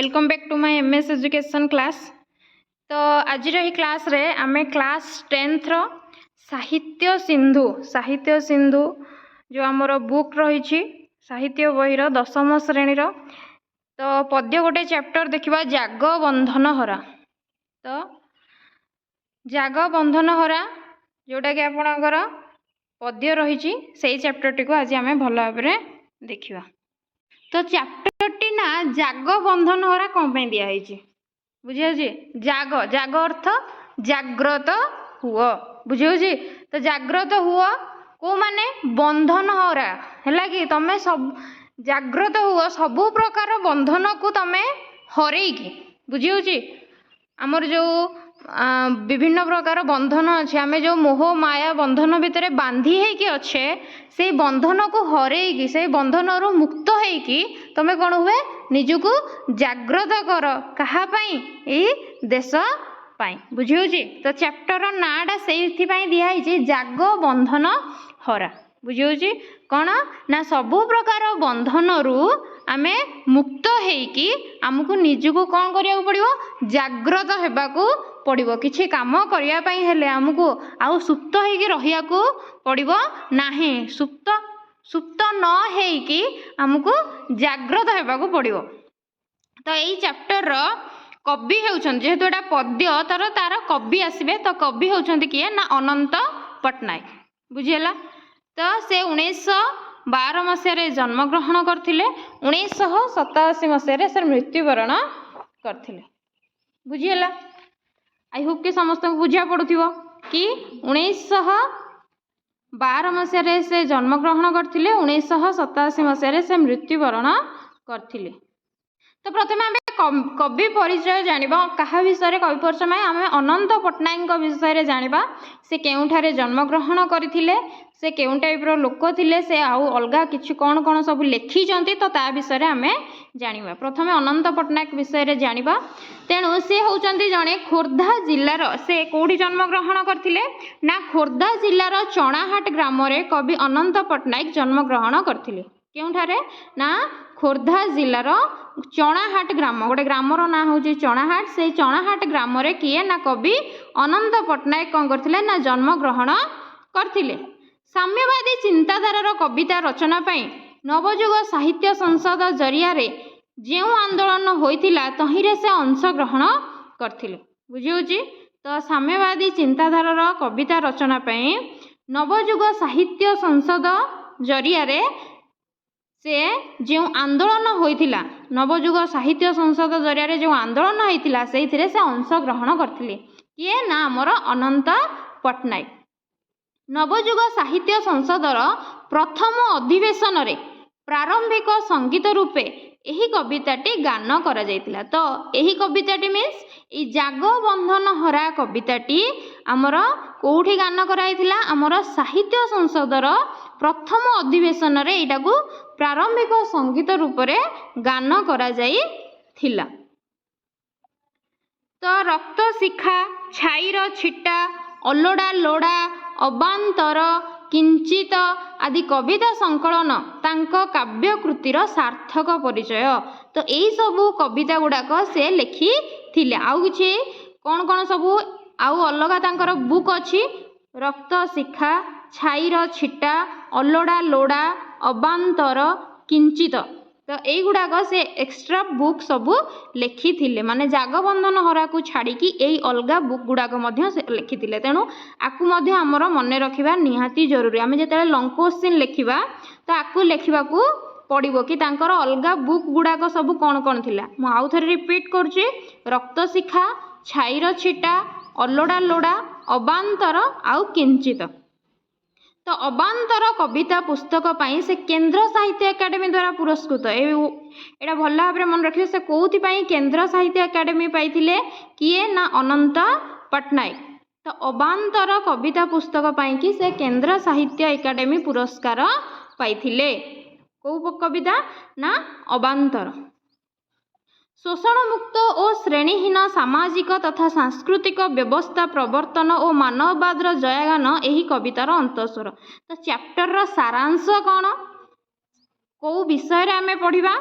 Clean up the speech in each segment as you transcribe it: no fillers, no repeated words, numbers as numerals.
Welcome back to my MS education class. तो आज ही class रे आमे क्लास 10th रो साहित्य सिंधु जो आमर बुक रही साहित्य बही रो 10म श्रेणी रो तो पद्य गोटे चैप्टर देखिबा जाग बंधन हरा। तो जाग बंधन हरा जोटा कि आपणकर पद्य रही से चैप्टर टी को आज आमे भल भाव देखिबा। तो चैप्टर टी ना जाग बंधन हरा कौन पे दिया है बुझे जाग जाग अर्थ जाग्रत हुआ बुझे। तो जाग्रत हुआ को माने बंधन हरा है कि तमें सब जाग्रत हुआ सबु प्रकार बंधन को तमें हरई बुझे। आमर जो विभिन्न प्रकार बंधन अच्छे आमे जो मोह माया बंधन भितर बांधी होइकी अच्छे से बंधन को हरई से बंधन रु मुक्त होइकी तमें कौन हुए निजको जाग्रत कर कहापाई देश पाई बुझे। तो चैप्टर नाटा से दिखाई जाग बंधन हरा बुझे कौन ना सबु प्रकार बंधन रु आमे मुक्त होइकी आमको निजको कौन करिया पड़िबो जाग्रत हेबाकू पड़िबो। किछि काम करिया पई हेले आमको आउ सुप्त होइकी रहिया को पड़िबो नाही सुप्त न होइकी आमको जाग्रत हेबाकू पड़िबो। तो एई चैप्टर रो कवि हेउछन जेहेतु एटा पद्य तार कवि आसीबे तो कवि हेउछन किए ना अनंत पट्टनायक बुझिला। तो से 1912 मसीह जन्म ग्रहण करथिले 1987 मसीह से मृत्युवरण करथिले बुझिला। आई होप कि समस्त बुझा पड़ुथिबो कि 1912 मसीह से जन्म ग्रहण करथिले 1987 मसीह से मृत्युवरण करथिले। तो प्रथम आम कवि परिचय जानिबा कहा विषय कवि परिचय में आम अनंत पट्टनायक विषय जानिबा से केउठारे जन्म ग्रहण करथिले से केउ टाइप रो लोक थिले से आउ अलगा किछि कोन कोन सब लिखि जंती तो ता विषय आम जानिबा। प्रथमे अनंत पट्टनायक विषय जानिबा तेणु से होउचंती जणे खोर्धा जिल्लार से कोठी जन्म ग्रहण करथिले ना खोर्धा जिल्लार चणाहाट ग्राम रे कवि अनंत पट्टनायक जन्म ग्रहण करथिले। केउठारे ना खोर्धा जिल्लार चणाहाट ग्राम गोटे ग्रामर ना हूँ चणाहाट से चणाहाट ग्राम रे किए ना कवि अनंत पट्टनायक कौन करथिले ना जन्म ग्रहण करथिले। साम्यवादी चिंताधारार कविता रचना पाई नवजुग साहित्य संसद जरिया रे जेउ आंदोलन होइतिला तहिरे से अंश ग्रहण करथिले बुझिउची। तो साम्यवादी चिंताधारार कविता रचना पाई नवजुग साहित्य संसद जरिया रे से जो आंदोलन होइतिला नवजुग साहित्य संसद जरिया रे जो आंदोलन होइतिला सेइथिरे से अंश ग्रहण करथिले किए ना हमर अनंत पट्टनायक। नवजुग साहित्य संसदर प्रथम अधिवेशन रे प्रारंभिक संगीत रूपे एही कविताटी गान करा जायतिला। तो एही कविताटी मीन्स ई जाग बंधन हरा कविताटी आमर कोठी गान कराइतिला आमर साहित्य संसदर प्रथम अधिवेशन रे एटाकू प्रारंभिक संगीत रूप रे गान करा जायतिला। तो रक्त शिखा छाईर छिटा अलोड़ा लोड़ा अबांतर किंचित आदि कविता संकलन तांको काव्यकृतिर सार्थक परिचय। तो यही सबू कविता गुड़ाक से लिखि थिले। आउ किछि कौन कौन सबू आउ अलगा तांकर बुक अच्छी रक्त शिखा छाईर छिटा अलोड़ा लोड़ा अबांतर किंचित तो यही गुड़ाक से एक्स्ट्रा बुक सबू लिखि थिले माने जागबंधन हरा को छाड़ी यही अलगा बुक गुड़ाक लिखि थिले। तेणु आकु मध्य आमर मन रखिबा निहाती जरूरी। आमे जेतेले लॉन्ग क्वेश्चन लिखिबा तो आकु लिखिबाकू पड़िबो कि तांकर अलगा बुक गुड़ाक सबू कौन कौन थिला। मु आउ थरे रिपीट करूची रक्त शिखा छाईर छिटा अलोड़ा लोड़ा अबांतर आउ किंचित। तो अबांतर कविता पुस्तक पाई से केंद्र साहित्य एकेडमी द्वारा पुरस्कृत एटा भल भाव मन रखिए से कौथि पाई केंद्र साहित्य एकेडमी पाइथिले किए ना अनंत पट्टनायक। तो अबांतर कविता पुस्तक पाई कि से केंद्र साहित्य एकेडमी पुरस्कार पाइथिले। कौ कविता ना अबांतर। शोषण मुक्त और श्रेणीहीन सामाजिक तथा सांस्कृतिक व्यवस्था प्रवर्तन और मानववादर जयगान यही कवितार अंतस्वर। तो चैप्टर सारांश कौन कौ विषय आमे पढ़िबा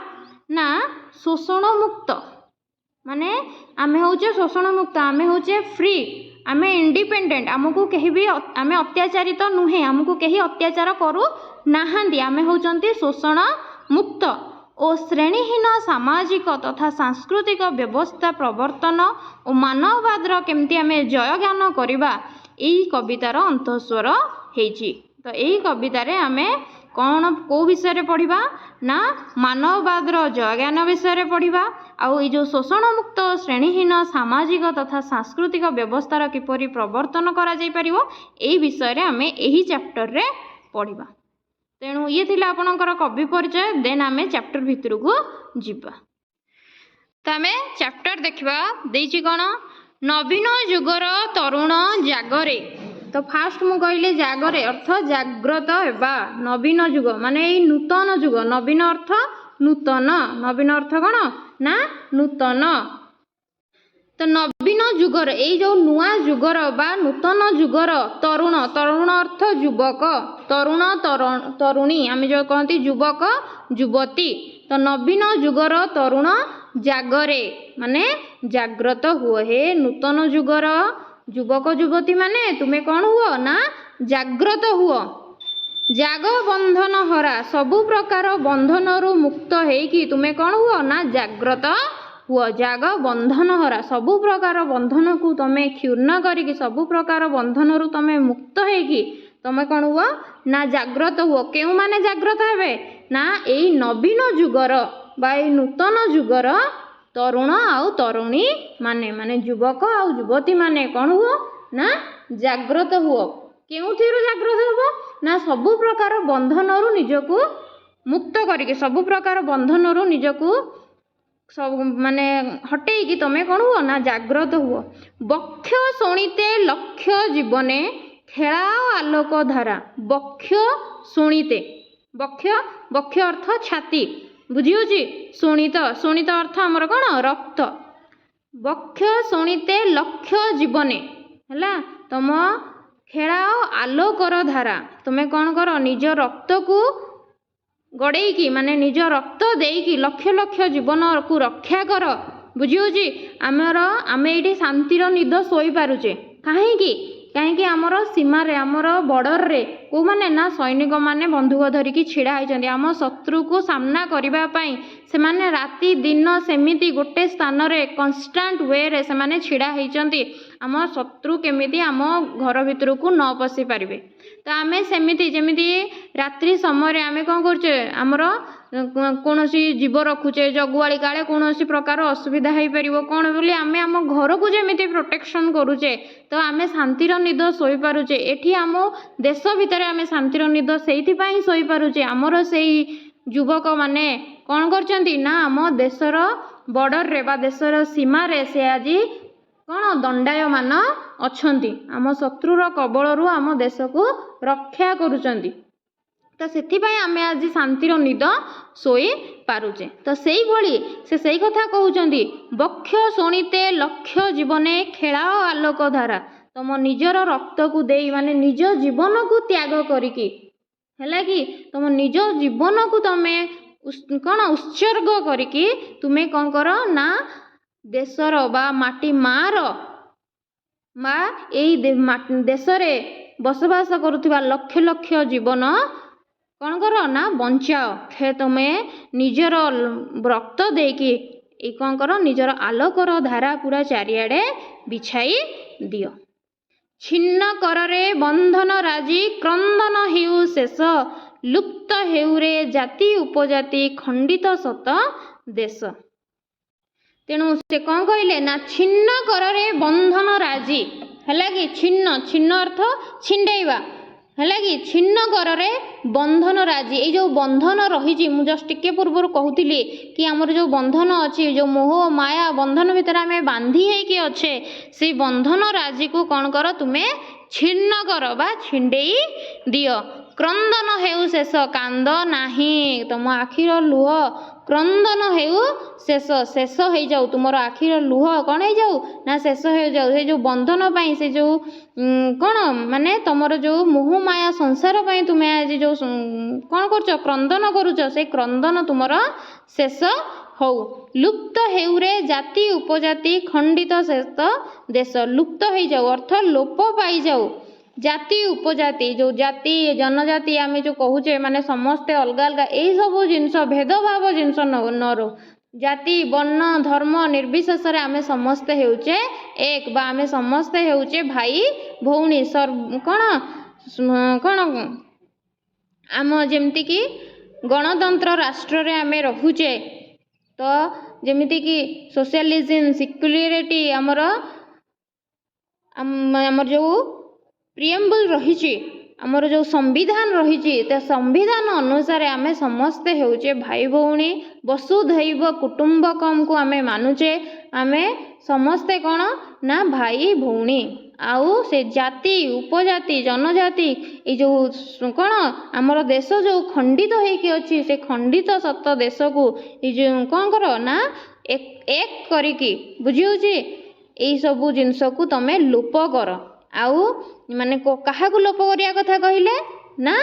ना शोषण मुक्त माने आमे होचे शोषण मुक्त, आमे होचे फ्री, आमे इंडिपेंडेंट, आमको कहीं भी आमे अत्याचारित तो नुहे, आमको कहीं अत्याचार करू नाहांती, आमे होचंती शोषण मुक्त और श्रेणीहीन सामाजिक तथा सांस्कृतिक व्यवस्था प्रवर्तन और मानववादर केमती आमे जय ज्ञान करवा यही कवितार अंतस्वर हेची। तो यही कवितार आमे कौन को विषय पढ़ा ना मानववादर जय ज्ञान विषय पढ़ा आउ ये जो शोषण मुक्त श्रेणीहीन सामाजिक तथा सांस्कृतिक व्यवस्थार किपरि प्रवर्तन करा जाई परिवो एही विषय रे आमे एही चैप्टर रे पढ़ा। तेणु ये थिला आपणकर कवि परिचय। देन आमे चैप्टर भितर को जिबा। तो आमे चैप्टर देखिबा देइछि कोन नवीन युगर तरुण जागरे। तो फास्ट मु कहले जागरे अर्थ जाग्रत हेबा, नवीन युग माने एई नूतन युग, नवीन अर्थ नूतन, नवीन अर्थ कोन ना नूतन। तो नवीन युगर एई जो नुआ युगर बा नूतन युगर तरुण, तरुण अर्थ युवक, तरुण तरुणी आमे जो कहती युवक युवती। तो नवीन युगर तरुण जागरे माने जाग्रत हुओ। हे नूतन युगर युवक युवती माने तुमे कौन हुओ ना जाग्रत हुओ। जाग बंधन हरा, सबु प्रकार बंधन रु मुक्त हेकी तुमे कौन हुओ ना जाग्रत हुओ। जाग बंधन हरा, सबु प्रकार बंधन को तमे क्षुर्ण करिकी सबु प्रकार बंधन रु तमे मुक्त हेकी तमे कौन हुओ ना जाग्रत हुओ। केउ माने जाग्रत हेबे ना एई नवीन युगर बा एई नूतन युगर तरुण आउ तरुणी माने माने युवक आउ युवती माने कौन हुओ ना जाग्रत हुओ। केउथिरु जाग्रत हुओ ना सबु प्रकार बंधन रु निजको मुक्त करिके सबु प्रकार बंधन रु निजको सब माने हटेई कि तमे कौन हुओ ना जाग्रत हुओ। बक्ष शुणिते लक्ष्य जीवने खेलाओ आलोक धारा। बक्ष शुणिते, बक्ष बक्ष अर्थ छाती बुझियोची, शुणित शुणित अर्थ हमर कौन रक्त। बक्ष शुणिते लक्ष्य जीवने हैला तम खेलाओ आलोकर धारा। तुमे कौन कर निज रक्त को गड़ेकी माने निज रक्त देकी लक्ष लक्ष जीवन को रक्षा कर बुझियोची। आमर आमे एठी शांतिर निद सोई पारुचे काहेकी कहीं आमर सीमार आमर बॉर्डर रे को माने ना सैनिक माने बंधुक धरिकी छिड़ा होइछन्ती आम शत्रु को सामना करिबा पई से माने राति दिन सेमिति गोटे स्थान रे कन्स्टांट वे रे से माने छिड़ा होइछन्ती आम शत्रु केमिति आम घर भितर को न पसि पारिबे। तो आमे सेमिति जेमिति रात्रि समय आमे कौन करछे आमर कौनसी जीव रखुचे जगुआली काले कौनसी प्रकार असुविधा हो पारिबो कौन बोली आमे आम घर को जेमिति प्रोटेक्शन करूचे तो आमे शांतिर निद सोई पारुचे। एठी आम देश भितर आमे शांतिर निद सेइथि पई सोई पारुचे। आमर सेई युवक माने कौन करछन्ती ना आम देशर बॉर्डर रे बा देशर सीमा रे से आजी कौन दंडायमान अछन्ती आम शत्रुर कबलरू आम देश को रक्षा करुचन्ती। तो सेथिपाई आमे आज शांतिर निद सोई पारुचे। तो सेई भली से सेई कथा कहउचन्ती बक्ष शुणिते लक्ष्य जीवने खेलाओ आलोक धारा। तम निजर रक्त को देई माने निज जीवन को त्याग करिकी हैला कि तुम निज जीवन को तमे कौन उत्सर्ग करिकी तुमे कौन कर ना देशर बा माटी मार मा एई देश रे बसवास करुथिबा लक्ष लक्ष जीवन कौन कर ना बंचाओ। हे तुमे निजर रक्त देकी ए कौन कर निजर आलोकर धारा पूरा चारिआडे बिछाई दियो। छिन्न कररे बंधन राजी क्रंदन हेउ शेष लुप्त हेउरे जाति उपजाति खंडित सत देश। तेणु से कौन कहले ना छिन्न कररे बंधन राजी हैला कि छिन्न छिन्न अर्थ छिंडेइबा हैला कि छिन्न कररे बंधन राजी। ये जो बंधन रही मु जस्ट टिके पूर्व कहूली कि आमर जो बंधन अच्छी जो मोह माया बंधन भितर आम बांधी होइकी अच्छे से बंधन राजी को कौन कर तुमे छिन्न कर बा छिंडेई दियो। क्रंदन हेउ शेष कांद नाही तुम आखिर लुह क्रंदन हेउ शेष शेष हो जाऊ तुमर आखिर लुह कौन हो जाऊ ना शेष हो जाऊ। से जो बंधन पाई से जो कौन माने तुमर जो मोह माया संसार पाई तुम्हें आज जो कौन कर क्रंदन करुच से क्रंदन तुमर शेष ହଉ। ଲୁପ୍ତ ହେଉରେ ଜାତି ଉପଜାତି ଖଣ୍ଡିତ ଶେଷ ଦେଶ। ଲୁପ୍ତ ହେଇଯାଉ ଅର୍ଥ ଲୋପ ପାଇଯାଉ। ଜାତି ଉପଜାତି ଯେଉଁ ଜାତି ଜନଜାତି ଆମେ ଯେଉଁ କହୁଛେ ମାନେ ସମସ୍ତେ ଅଲଗା ଅଲଗା ଏଇସବୁ ଜିନିଷ ଭେଦଭାବ ଜିନିଷ ନ ରହୁ। ଜାତି ବର୍ଣ୍ଣ ଧର୍ମ ନିର୍ବିଶେଷରେ ଆମେ ସମସ୍ତେ ହେଉଛେ ଏକ ବା ଆମେ ସମସ୍ତେ ହେଉଛେ ଭାଇ ଭଉଣୀ। କ'ଣ କ'ଣ ଆମ ଯେମିତିକି ଗଣତନ୍ତ୍ର ରାଷ୍ଟ୍ରରେ ଆମେ ରହୁଛେ ତ ଯେମିତିକି ସୋସିଆଲିଜିମ୍ ସିକ୍ୟୁରିଟି ଆମର ଯେଉଁ ପ୍ରିଏମ୍ବଲ୍ ରହିଛି ଆମର ଯେଉଁ ସମ୍ବିଧାନ ରହିଛି ତ ସମ୍ବିଧାନ ଅନୁସାରେ ଆମେ ସମସ୍ତେ ହେଉଛେ ଭାଇ ଭଉଣୀ। ବସୁଧୈବ କୁଟୁମ୍ବକମକୁ ଆମେ ମାନୁଛେ। ଆମେ ସମସ୍ତେ କ'ଣ ନା ଭାଇ ଭଉଣୀ। ଆଉ ସେ ଜାତି ଉପଜାତି ଜନଜାତି ଏଇ ଯେଉଁ କ'ଣ ଆମର ଦେଶ ଯେଉଁ ଖଣ୍ଡିତ ହେଇକି ଅଛି ସେ ଖଣ୍ଡିତ ସତ ଦେଶକୁ ଏଇ ଯେଉଁ କ'ଣ କର ନା ଏକ କରିକି ବୁଝି ହେଉଛି ଏଇସବୁ ଜିନିଷକୁ ତମେ ଲୋପ କର। ଆଉ ମାନେ କାହାକୁ ଲୋପ କରିବା କଥା କହିଲେ ନା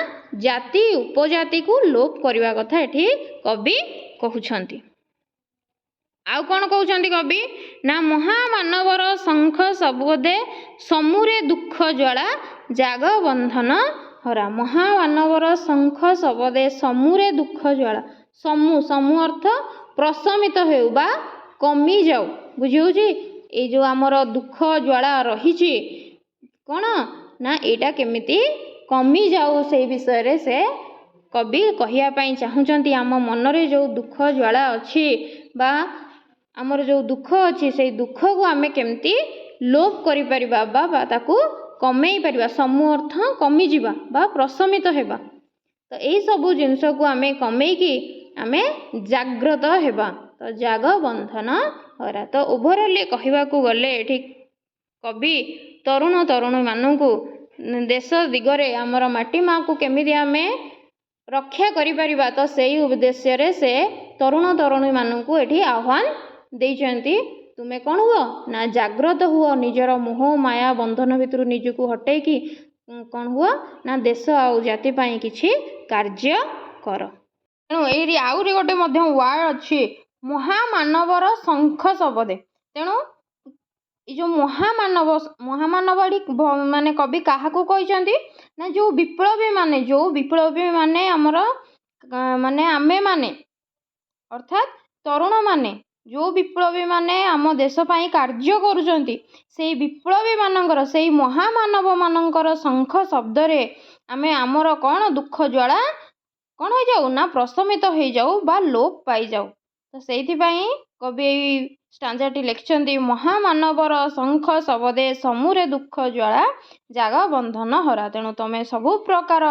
ଜାତି ଉପଜାତିକୁ ଲୋପ କରିବା କଥା ଏଠି କବି କହୁଛନ୍ତି। ଆଉ କ'ଣ କହୁଛନ୍ତି କବି ନା ମହାମାନବର ଶଙ୍ଖ ଶବଦେ ସମୁରେ ଦୁଃଖ ଜ୍ୱାଳା ଜାଗ ବନ୍ଧନ ହରା। ମହାମାନବର ଶଙ୍ଖ ଶବଦେ ସମୁରେ ଦୁଃଖ ଜ୍ୱାଳା। ସମୁ ଅର୍ଥ ପ୍ରଶମିତ ହେଉ ବା କମିଯାଉ। ବୁଝି ହେଉଛି ଏଇ ଯେଉଁ ଆମର ଦୁଃଖ ଜ୍ୱାଳା ରହିଛି କ'ଣ ନା ଏଇଟା କେମିତି କମିଯାଉ ସେଇ ବିଷୟରେ ସେ କବି କହିବା ପାଇଁ ଚାହୁଁଛନ୍ତି। ଆମ ମନରେ ଯେଉଁ ଦୁଃଖ ଜ୍ୱାଳା ଅଛି ବା ଆମର ଯେଉଁ ଦୁଃଖ ଅଛି ସେଇ ଦୁଃଖକୁ ଆମେ କେମିତି ଲୋପ କରିପାରିବା ବା ତାକୁ କମେଇ ପାରିବା। ସମୁ ଅର୍ଥ କମିଯିବା ବା ପ୍ରଶମିତ ହେବା। ତ ଏଇସବୁ ଜିନିଷକୁ ଆମେ କମେଇକି ଆମେ ଜାଗ୍ରତ ହେବା। ତ ଜାଗ ବନ୍ଧନ ହରା। ତ ଓଭରଅଲି କହିବାକୁ ଗଲେ ଏଠି କବି ତରୁଣ ତରୁଣୀମାନଙ୍କୁ ଦେଶ ଦିଗରେ ଆମର ମାଟି ମାଆକୁ କେମିତି ଆମେ ରକ୍ଷା କରିପାରିବା ତ ସେଇ ଉଦ୍ଦେଶ୍ୟରେ ସେ ତରୁଣ ତରୁଣୀମାନଙ୍କୁ ଏଠି ଆହ୍ୱାନ ଦେଇଛନ୍ତି। ତୁମେ କ'ଣ ହୁଅ ନା ଜାଗ୍ରତ ହୁଅ। ନିଜର ମୋହ ମାୟା ବନ୍ଧନ ଭିତରୁ ନିଜକୁ ହଟେଇକି କ'ଣ ହୁଅ ନା ଦେଶ ଆଉ ଜାତି ପାଇଁ କିଛି କାର୍ଯ୍ୟ କର। ତେଣୁ ଏଇଠି ଆହୁରି ଗୋଟେ ମଧ୍ୟ ୱାର୍ଡ ଅଛି ମହାମାନବର ଶଙ୍ଖ ଶବଦେ। ତେଣୁ ଏଇ ଯେଉଁ ମହାମାନବ ଏଠି ମାନେ କବି କାହାକୁ କହିଛନ୍ତି ନା ଯେଉଁ ବିପ୍ଳବୀମାନେ ଆମର ମାନେ ଆମେମାନେ ଅର୍ଥାତ୍ ତରୁଣମାନେ ଯେଉଁ ବିପ୍ଳବୀମାନେ ଆମ ଦେଶ ପାଇଁ କାର୍ଯ୍ୟ କରୁଛନ୍ତି ସେଇ ବିପ୍ଳବୀମାନଙ୍କର ସେଇ ମହାମାନବମାନଙ୍କର ଶଙ୍ଖ ଶବ୍ଦରେ ଆମେ ଆମର କ'ଣ ଦୁଃଖ ଜ୍ୱାଳା କ'ଣ ହେଇଯାଉ ନା ପ୍ରଶମିତ ହେଇଯାଉ ବା ଲୋପ ପାଇଯାଉ। ତ ସେଇଥିପାଇଁ କବି ଏଇ ଷ୍ଟାଞ୍ଜାଟି ଲେଖିଛନ୍ତି ମହାମାନବର ଶଙ୍ଖ ଶବଦେ ସମୁରେ ଦୁଃଖ ଜ୍ୱାଳା ଜାଗ ବନ୍ଧନ ହରା। ତେଣୁ ତମେ ସବୁ ପ୍ରକାର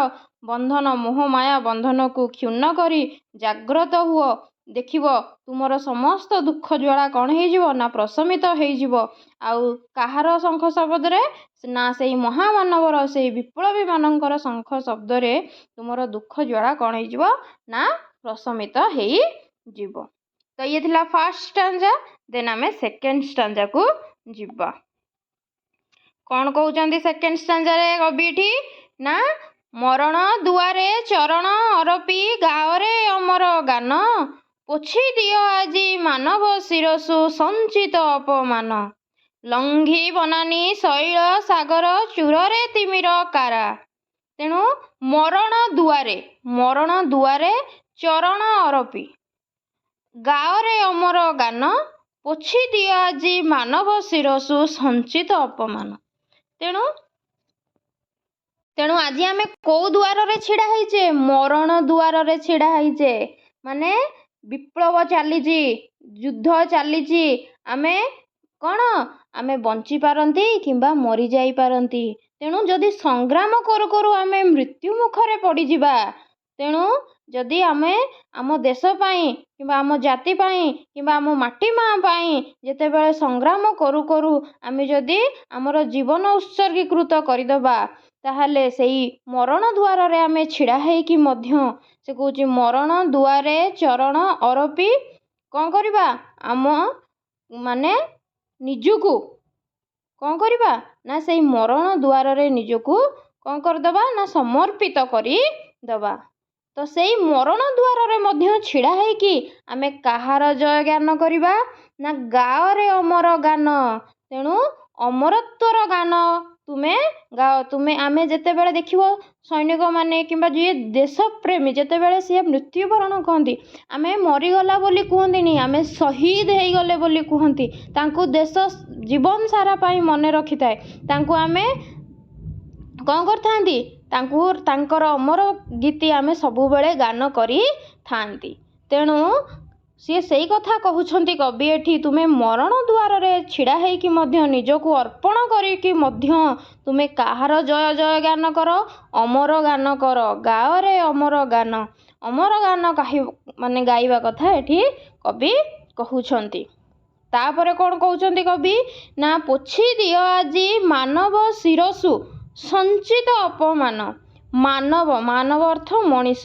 ବନ୍ଧନ ମୋହ ମାୟା ବନ୍ଧନକୁ କ୍ଷୁଣ୍ଣ କରି ଜାଗ୍ରତ ହୁଅ। ଦେଖିବ ତୁମର ସମସ୍ତ ଦୁଃଖ ଜ୍ୱାଳା କ'ଣ ହେଇଯିବ ନା ପ୍ରଶମିତ ହେଇଯିବ। ଆଉ କାହାର ଶଙ୍ଖ ଶବଦରେ ନା ସେଇ ମହାମାନବର ସେଇ ବିପ୍ଳବୀମାନଙ୍କର ଶଙ୍ଖ ଶବ୍ଦରେ ତୁମର ଦୁଃଖ ଜ୍ୱାଳା କ'ଣ ହେଇଯିବ ନା ପ୍ରଶମିତ ହେଇଯିବ। ତ ଇଏ ଥିଲା ଫାର୍ଷ୍ଟ ଷ୍ଟାଞ୍ଜା। ଦେନ୍ ଆମେ ସେକେଣ୍ଡ ଷ୍ଟାଞ୍ଜାକୁ ଯିବା। କ'ଣ କହୁଛନ୍ତି ସେକେଣ୍ଡ ଷ୍ଟାଞ୍ଜାରେ କବି ଏଠି ନା ମରଣ ଦୁଆରେ ଚରଣ ଅରପି ଗାଓରେ ଅମର ଗାନ ପୋଛି ଦିଅ ଆଜି ମାନବ ଶିରସୁ ସଞ୍ଚିତ ଅପମାନ ଲଙ୍ଘି ବନାନୀ ଶୈଳ ସାଗର ଚୂରରେ ତିମିର କାରା। ତେଣୁ ମରଣ ଦୁଆରେ ଚରଣ ଅରପି ଗାଓରେ ଅମର ଗାନ ପୋଛି ଦିଅ ଆଜି ମାନବ ଶିରସୁ ସଞ୍ଚିତ ଅପମାନ। ତେଣୁ ଆଜି ଆମେ କୋଉ ଦୁଆରରେ ଛିଡ଼ା ହେଇଛେ? ମରଣ ଦୁଆରରେ ଛିଡ଼ା ହେଇଛେ। ମାନେ ବିପ୍ଳବ ଚାଲିଛି, ଯୁଦ୍ଧ ଚାଲିଛି। ଆମେ କ'ଣ ଆମେ ବଞ୍ଚିପାରନ୍ତି କିମ୍ବା ମରିଯାଇପାରନ୍ତି। ତେଣୁ ଯଦି ସଂଗ୍ରାମ କରୁ କରୁ ଆମେ ମୃତ୍ୟୁ ମୁଖରେ ପଡ଼ିଯିବା, ତେଣୁ ଯଦି ଆମେ ଆମ ଦେଶ ପାଇଁ କିମ୍ବା ଆମ ଜାତି ପାଇଁ କିମ୍ବା ଆମ ମାଟି ମାଆ ପାଇଁ ଯେତେବେଳେ ସଂଗ୍ରାମ କରୁ କରୁ ଆମେ ଯଦି ଆମର ଜୀବନ ଉତ୍ସର୍ଗୀକୃତ କରିଦେବା ତାହେଲେ ସେଇ ମରଣ ଦୁଆରରେ ଆମେ ଛିଡ଼ା ହେଇକି ମଧ୍ୟ ସେ କହୁଛି ମରଣ ଦୁଆରେ ଚରଣ ଅରପି କ'ଣ କରିବା? ଆମ ମାନେ ନିଜକୁ କ'ଣ କରିବା ନା ସେଇ ମରଣ ଦୁଆରରେ ନିଜକୁ କ'ଣ କରିଦେବା ନା ସମର୍ପିତ କରିଦେବା। ତ ସେଇ ମରଣ ଦ୍ୱାରରେ ମଧ୍ୟ ଛିଡ଼ା ହେଇକି ଆମେ କାହାର ଜୟ ଗାନ କରିବା? ନା ଗାଓରେ ଅମର ଗାନ। ତେଣୁ ଅମରତ୍ୱର ଗାନ ତୁମେ ଗାଅ। ଆମେ ଯେତେବେଳେ ଦେଖିବ ସୈନିକମାନେ କିମ୍ବା ଯିଏ ଦେଶପ୍ରେମୀ ଯେତେବେଳେ ସିଏ ମୃତ୍ୟୁବରଣ କରନ୍ତି, ଆମେ ମରିଗଲା ବୋଲି କୁହନ୍ତିନି, ଆମେ ଶହୀଦ ହେଇଗଲେ ବୋଲି କୁହନ୍ତି। ତାଙ୍କୁ ଦେଶ ଜୀବନ ସାରା ପାଇଁ ମନେ ରଖିଥାଏ। ତାଙ୍କୁ ଆମେ କ'ଣ କରିଥାନ୍ତି? ତାଙ୍କୁ ତାଙ୍କର ଅମର ଗୀତି ଆମେ ସବୁବେଳେ ଗାନ କରିଥାନ୍ତି। ତେଣୁ ସିଏ ସେଇ କଥା କହୁଛନ୍ତି କବି ଏଠି, ତୁମେ ମରଣ ଦ୍ୱାରରେ ଛିଡ଼ା ହେଇକି ମଧ୍ୟ ନିଜକୁ ଅର୍ପଣ କରିକି ମଧ୍ୟ ତୁମେ କାହାର ଜୟ ଜୟ ଗାନ କର? ଅମର ଗାନ କର। ଗାଓରେ ଅମର ଗାନ। ଅମର ଗାନ ମାନେ ଗାଇବା କଥା ଏଠି କବି କହୁଛନ୍ତି। ତାପରେ କ'ଣ କହୁଛନ୍ତି କବି? ନା ପୋଛି ଦିଅ ଆଜି ମାନବ ଶିରସୁ ସଞ୍ଚିତ ଅପମାନ। ମାନବ ଅର୍ଥ ମଣିଷ,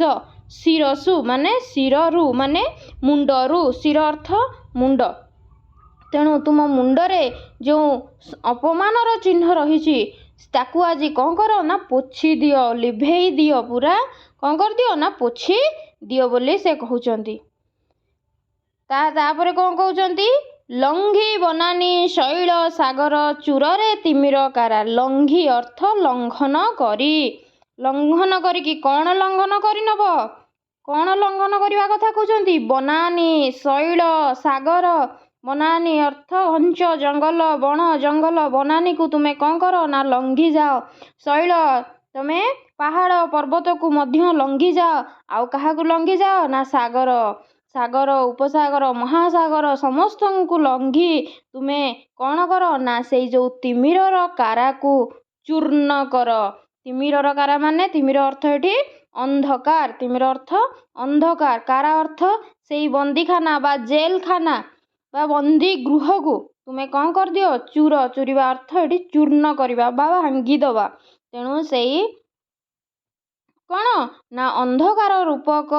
ଶିରସୁ ମାନେ ଶିରରୁ ମାନେ ମୁଣ୍ଡରୁ, ଶିର ଅର୍ଥ ମୁଣ୍ଡ। ତେଣୁ ତୁମ ମୁଣ୍ଡରେ ଯେଉଁ ଅପମାନର ଚିହ୍ନ ରହିଛି ତାକୁ ଆଜି କ'ଣ କର? ନା ପୋଛି ଦିଅ, ଲିଭେଇ ଦିଅ, ପୁରା କ'ଣ କରିଦିଅ? ନା ପୋଛି ଦିଅ ବୋଲି ସେ କହୁଛନ୍ତି। ତାପରେ କ'ଣ କହୁଛନ୍ତି? ଲଙ୍ଘି ବନାନୀ ଶୈଳ ସାଗର ଚୂରରେ ତିମିର କାରା। ଲଙ୍ଘି ଅର୍ଥ ଲଙ୍ଘନ କରି। ଲଙ୍ଘନ କରିକି କ'ଣ ଲଙ୍ଘନ କରି ନେବ? କ'ଣ ଲଙ୍ଘନ କରିବା କଥା କହୁଛନ୍ତି? ବନାନୀ ଶୈଳ ସାଗର। ବନାନୀ ଅର୍ଥ ଘଞ୍ଚ ଜଙ୍ଗଲ, ବଣ ଜଙ୍ଗଲ। ବନାନୀକୁ ତୁମେ କ'ଣ କର? ନା ଲଙ୍ଘି ଯାଅ। ଶୈଳ ତୁମେ ପାହାଡ଼ ପର୍ବତକୁ ମଧ୍ୟ ଲଙ୍ଘି ଯାଅ। ଆଉ କାହାକୁ ଲଙ୍ଘି ଯାଅ? ନା ସାଗର, ଉପସାଗର, ମହାସାଗର ସମସ୍ତଙ୍କୁ ଲଙ୍ଘି ତୁମେ କ'ଣ କର? ନା ସେଇ ଯେଉଁ ତିମିରର କାରାକୁ ଚୂର୍ଣ୍ଣ କର। ତିମିରର କାରା ମାନେ ତିମିର ଅର୍ଥ ଏଠି ଅନ୍ଧକାର। ତିମିର ଅର୍ଥ ଅନ୍ଧକାର। କାରା ଅର୍ଥ ସେଇ ବନ୍ଦୀଖାନା ବା ଜେଲଖାନା ବା ବନ୍ଦୀ ଗୃହକୁ ତୁମେ କ'ଣ କରିଦିଅ? ଚୂରିବା ଅର୍ଥ ଏଠି ଚୂର୍ଣ୍ଣ କରିବା ବା ଭାଙ୍ଗିଦେବା। ତେଣୁ ସେଇ କ'ଣ? ନା ଅନ୍ଧକାର ରୂପକ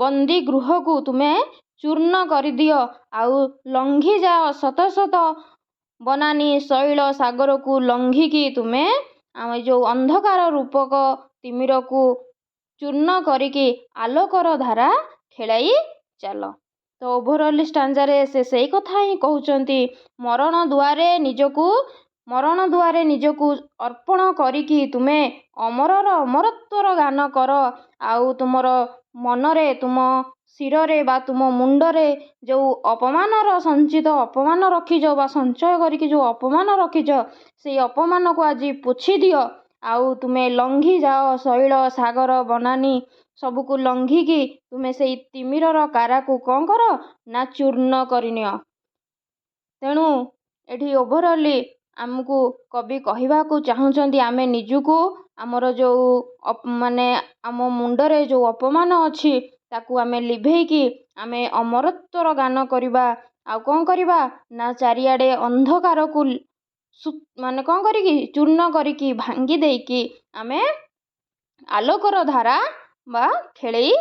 ବନ୍ଦୀ ଗୃହକୁ ତୁମେ ଚୂର୍ଣ୍ଣ କରିଦିଅ। ଆଉ ଲଙ୍ଘି ଯାଅ ଶତ ଶତ ବନାନୀ ଶୈଳ ସାଗରକୁ ଲଙ୍ଘିକି ତୁମେ ଆମ ଯେଉଁ ଅନ୍ଧକାର ରୂପକ ତିମିରକୁ ଚୂର୍ଣ୍ଣ କରିକି ଆଲୋକର ଧାରା ଖେଳାଇ ଚାଲ। ତ ଓଭରଅଲ୍ ଷ୍ଟାଞ୍ଜାରେ ସେ ସେଇ କଥା ହିଁ କହୁଛନ୍ତି। ମରଣ ଦ୍ୱାରେ ନିଜକୁ ଅର୍ପଣ କରିକି ତୁମେ ଅମରତ୍ୱର ଗାନ କର। ଆଉ ତୁମର ମନରେ, ତୁମ ଶିରରେ ବା ତୁମ ମୁଣ୍ଡରେ ଯେଉଁ ଅପମାନର ସଞ୍ଚିତ ଅପମାନ ରଖିଛ ବା ସଞ୍ଚୟ କରିକି ଯେଉଁ ଅପମାନ ରଖିଛ ସେଇ ଅପମାନକୁ ଆଜି ପୋଛି ଦିଅ। ଆଉ ତୁମେ ଲଙ୍ଘି ଯାଅ ଶୈଳ ସାଗର ବନାନୀ ସବୁକୁ ଲଙ୍ଘିକି ତୁମେ ସେଇ ତିମିରର କାରାକୁ କ'ଣ କର? ନା ଚୂର୍ଣ୍ଣ କରିନିଅ। ତେଣୁ ଏଠି ଓଭରଅଲି ଆମକୁ କବି କହିବାକୁ ଚାହୁଁଛନ୍ତି ଆମେ ନିଜକୁ ଆମର ଯେଉଁ ଆମ ମୁଣ୍ଡରେ ଯେଉଁ ଅପମାନ ଅଛି ତାକୁ ଆମେ ଲିଭେଇକି ଆମେ ଅମରତ୍ୱର ଗାନ କରିବା। ଆଉ କ'ଣ କରିବା? ନା ଚାରିଆଡ଼େ ଅନ୍ଧକାରକୁ କ'ଣ କରିକି ଚୂର୍ଣ୍ଣ କରିକି ଭାଙ୍ଗି ଦେଇକି ଆମେ ଆଲୋକର ଧାରା ବା ଖେଳେଇ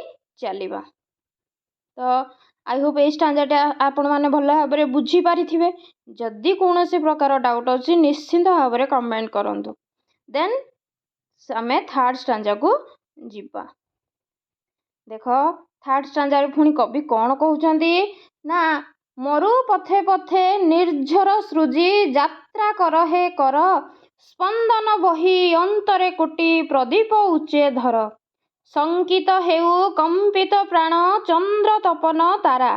ଚାଲିବା। ତ ଆଇ ହୋପ୍ ଏଇ ଷ୍ଟାଞ୍ଜାଟା ଆପଣମାନେ ଭଲ ଭାବରେ ବୁଝିପାରିଥିବେ। ଯଦି କୌଣସି ପ୍ରକାର ଡାଉଟ୍ ଅଛି ନିଶ୍ଚିନ୍ତ ଭାବରେ କମେଣ୍ଟ କରନ୍ତୁ। ଦେନ୍ ଆମେ ଥାର୍ଡ଼ ଷ୍ଟାଞ୍ଜାକୁ ଯିବା। ଦେଖ ଥାର୍ଡ଼ ଷ୍ଟାଞ୍ଜାରେ ପୁଣି କବି କ'ଣ କହୁଛନ୍ତି? ନା ମରୁ ପଥେ ପଥେ ନିର୍ଝର ସୃଜି ଯାତ୍ରା କର ହେ କର ସ୍ପନ୍ଦନ ବହି ଅନ୍ତରେ କୋଟି ପ୍ରଦୀପ ଉଚ୍ଚେ ଧର ଶଙ୍କିତ ହେଉ କମ୍ପିତ ପ୍ରାଣ ଚନ୍ଦ୍ର ତପନ ତାରା।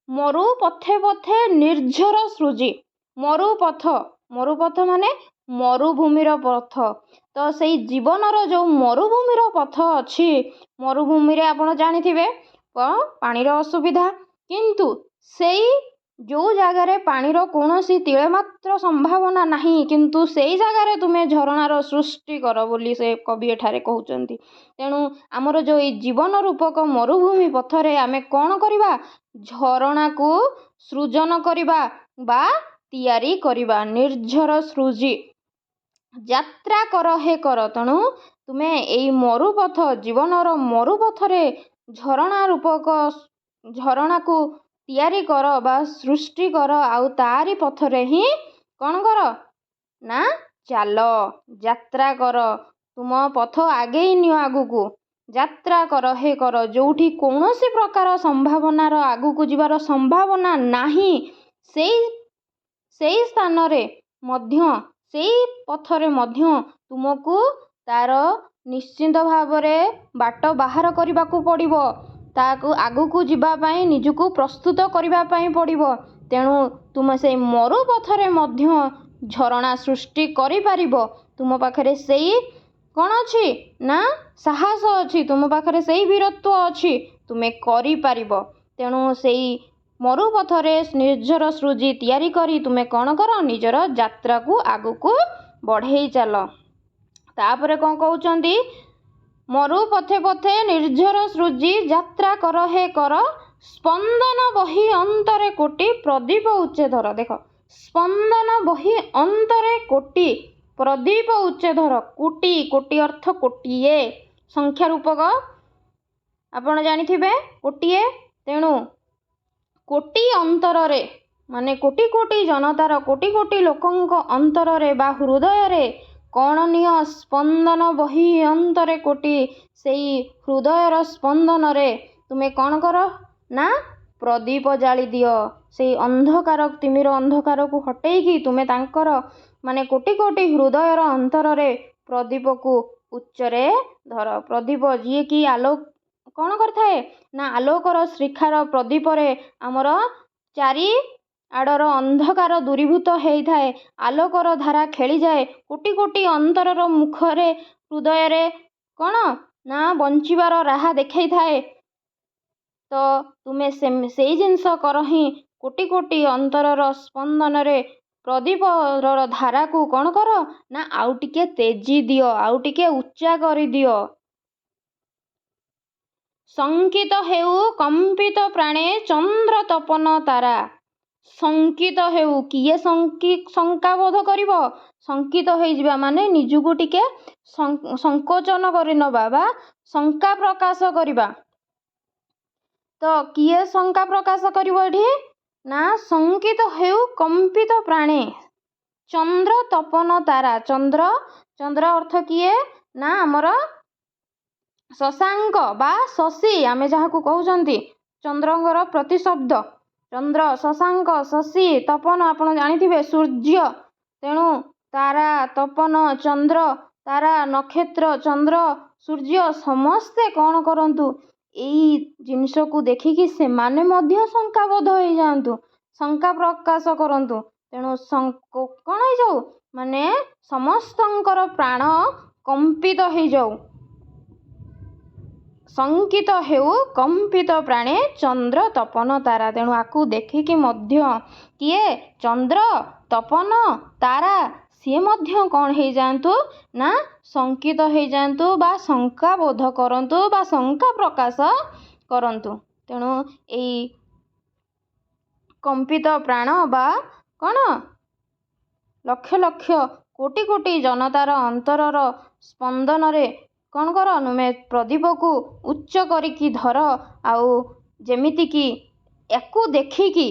ମରୁ ପଥେ ପଥେ ନିର୍ଝର ସୃଜି। ମରୁପଥ ମାନେ ମରୁଭୂମିର ପଥ। ତ ସେଇ ଜୀବନର ଯେଉଁ ମରୁଭୂମିର ପଥ ଅଛି, ମରୁଭୂମିରେ ଆପଣ ଜାଣିଥିବେ ପାଣିର ଅସୁବିଧା। କିନ୍ତୁ ସେଇ ଯେଉଁ ଜାଗାରେ ପାଣିର କୌଣସି ତିଳେମାତ୍ର ସମ୍ଭାବନା ନାହିଁ, କିନ୍ତୁ ସେଇ ଜାଗାରେ ତୁମେ ଝରଣାର ସୃଷ୍ଟି କର ବୋଲି ସେ କବି ଏଠାରେ କହୁଛନ୍ତି। ତେଣୁ ଆମର ଯେଉଁ ଏଇ ଜୀବନ ରୂପକ ମରୁଭୂମି ପଥରେ ଆମେ କ'ଣ କରିବା? ଝରଣାକୁ ସୃଜନ କରିବା ବା ତିଆରି କରିବା। ନିର୍ଝର ସୃଜି ଯାତ୍ରା କର ହେ କର। ତେଣୁ ତୁମେ ଏଇ ମରୁପଥ, ଜୀବନର ମରୁପଥରେ ଝରଣା ରୂପକ ଝରଣାକୁ ତିଆରି କର ବା ସୃଷ୍ଟି କର। ଆଉ ତାରି ପଥରେ ହିଁ କ'ଣ କର? ନା ଚାଲ, ଯାତ୍ରା କର, ତୁମ ପଥ ଆଗେଇ ନିଅ ଆଗକୁ। ଯାତ୍ରା କର ହେ କର। ଯେଉଁଠି କୌଣସି ପ୍ରକାର ସମ୍ଭାବନାର ଆଗକୁ ଯିବାର ସମ୍ଭାବନା ନାହିଁ ସେଇ ସ୍ଥାନରେ ମଧ୍ୟ ସେଇ ପଥରେ ମଧ୍ୟ ତୁମକୁ ତାର ନିଶ୍ଚିନ୍ତ ଭାବରେ ବାଟ ବାହାର କରିବାକୁ ପଡ଼ିବ। ତାକୁ ଆଗକୁ ଯିବା ପାଇଁ ନିଜକୁ ପ୍ରସ୍ତୁତ କରିବା ପାଇଁ ପଡ଼ିବ। ତେଣୁ ତୁମେ ସେଇ ମରୁ ପଥରେ ମଧ୍ୟ ଝରଣା ସୃଷ୍ଟି କରିପାରିବ। ତୁମ ପାଖରେ ସେଇ କ'ଣ ଅଛି ନା ସାହସ ଅଛି, ତୁମ ପାଖରେ ସେଇ ବୀରତ୍ୱ ଅଛି, ତୁମେ କରିପାରିବ। ତେଣୁ ସେଇ ମରୁପଥରେ ନିଜର ସୃଜି ତିଆରି କରି ତୁମେ କ'ଣ କର, ନିଜର ଯାତ୍ରାକୁ ଆଗକୁ ବଢ଼େଇ ଚାଲ। ତାପରେ କ'ଣ କହୁଛନ୍ତି, ମରୁ ପଥେ ପଥେ ନିର୍ଝର ସୃଜି ଯାତ୍ରା କର ହେ କର, ସ୍ପନ୍ଦନ ବହି ଅନ୍ତରେ କୋଟି ପ୍ରଦୀପ ଉଚ୍ଚେଧର। ଦେଖ, ସ୍ପନ୍ଦନ ବହି ଅନ୍ତରେ କୋଟି ପ୍ରଦୀପ ଉଚ୍ଚେଧର। କୋଟି, କୋଟି ଅର୍ଥ କୋଟିଏ, ସଂଖ୍ୟା ରୂପକ ଆପଣ ଜାଣିଥିବେ କୋଟିଏ। ତେଣୁ କୋଟି ଅନ୍ତରରେ ମାନେ କୋଟି କୋଟି ଜନତାର, କୋଟି କୋଟି ଲୋକଙ୍କ ଅନ୍ତରରେ ବା ହୃଦୟରେ କ'ଣ ନିଅ, ସ୍ପନ୍ଦନ ବହି ଅନ୍ତରେ କୋଟି। ସେଇ ହୃଦୟର ସ୍ପନ୍ଦନରେ ତୁମେ କ'ଣ କର ନା ପ୍ରଦୀପ ଜାଳି ଦିଅ। ସେଇ ଅନ୍ଧକାର, ତିମିର ଅନ୍ଧକାରକୁ ହଟେଇକି ତୁମେ ତାଙ୍କର ମାନେ କୋଟି କୋଟି ହୃଦୟର ଅନ୍ତରରେ ପ୍ରଦୀପକୁ ଉଚ୍ଚରେ ଧର। ପ୍ରଦୀପ ଯିଏକି ଆଲୋକ କ'ଣ କରିଥାଏ ନା ଆଲୋକର ଶିଖାର ପ୍ରଦୀପରେ ଆମର ଚାରି ଆଡ଼ର ଅନ୍ଧକାର ଦୂରୀଭୂତ ହେଇଥାଏ, ଆଲୋକର ଧାରା ଖେଳିଯାଏ, କୋଟି କୋଟି ଅନ୍ତରର ମୁଖରେ ହୃଦୟରେ କ'ଣ ନା ବଞ୍ଚିବାର ରାହା ଦେଖାଇଥାଏ। ତ ତୁମେ ସେଇ ଜିନିଷ କର ହିଁ। କୋଟି କୋଟି ଅନ୍ତରର ସ୍ପନ୍ଦନରେ ପ୍ରଦୀପର ଧାରାକୁ କ'ଣ କର ନା ଆଉ ଟିକେ ତେଜି ଦିଅ, ଆଉ ଟିକେ ଉଚ୍ଚା କରିଦିଅ। ଶଙ୍କିତ ହେଉ କମ୍ପିତ ପ୍ରାଣେ ଚନ୍ଦ୍ର ତପନ ତାରା। ଶଙ୍କିତ ହେଉ, କିଏ ଶଙ୍କାବୋଧ କରିବ? ଶଙ୍କିତ ହେଇଯିବା ମାନେ ନିଜକୁ ଟିକେ ସଂକୋଚନ କରିନେବା ବା ଶଙ୍କା ପ୍ରକାଶ କରିବା। ତ କିଏ ଶଙ୍କା ପ୍ରକାଶ କରିବ ଏଠି ନା ଶଙ୍କିତ ହେଉ କମ୍ପିତ ପ୍ରାଣେ ଚନ୍ଦ୍ର ତପନ ତାରା। ଚନ୍ଦ୍ର ଅର୍ଥ କିଏ ନା ଆମର ଶଶାଙ୍କ ବା ଶଶୀ, ଆମେ ଯାହାକୁ କହୁଛନ୍ତି ଚନ୍ଦ୍ରଙ୍କର ପ୍ରତିଶବ୍ଦ। ଚନ୍ଦ୍ର, ଶଶାଙ୍କ, ଶଶୀ, ତପନ ଆପଣ ଜାଣିଥିବେ ସୂର୍ଯ୍ୟ। ତେଣୁ ତାରା, ତପନ, ଚନ୍ଦ୍ର, ତାରା, ନକ୍ଷତ୍ର, ଚନ୍ଦ୍ର, ସୂର୍ଯ୍ୟ ସମସ୍ତେ କ'ଣ କରନ୍ତୁ, ଏଇ ଜିନିଷକୁ ଦେଖିକି ସେମାନେ ମଧ୍ୟ ଶଙ୍କାବୋଧ ହେଇଯାଆନ୍ତୁ, ଶଙ୍କା ପ୍ରକାଶ କରନ୍ତୁ। ତେଣୁ କ'ଣ ହେଇଯାଉ ମାନେ ସମସ୍ତଙ୍କର ପ୍ରାଣ କମ୍ପିତ ହେଇଯାଉ। ଶଙ୍କିତ ହେଉ କମ୍ପିତ ପ୍ରାଣେ ଚନ୍ଦ୍ର ତପନ ତାରା। ତେଣୁ ଆକୁ ଦେଖିକି ମଧ୍ୟ କିଏ ଚନ୍ଦ୍ର, ତପନ, ତାରା ସିଏ ମଧ୍ୟ କ'ଣ ହେଇଯାଆନ୍ତୁ ନା ଶଙ୍କିତ ହେଇଯାଆନ୍ତୁ ବା ଶଙ୍କା ବୋଧ କରନ୍ତୁ ବା ଶଙ୍କା ପ୍ରକାଶ କରନ୍ତୁ। ତେଣୁ ଏଇ କମ୍ପିତ ପ୍ରାଣ ବା କ'ଣ ଲକ୍ଷ ଲକ୍ଷ କୋଟି କୋଟି ଜନତାର ଅନ୍ତରର ସ୍ପନ୍ଦନରେ କ'ଣ କର, ତୁମେ ପ୍ରଦୀପକୁ ଉଚ୍ଚ କରିକି ଧର। ଆଉ ଯେମିତିକି ୟାକୁ ଦେଖିକି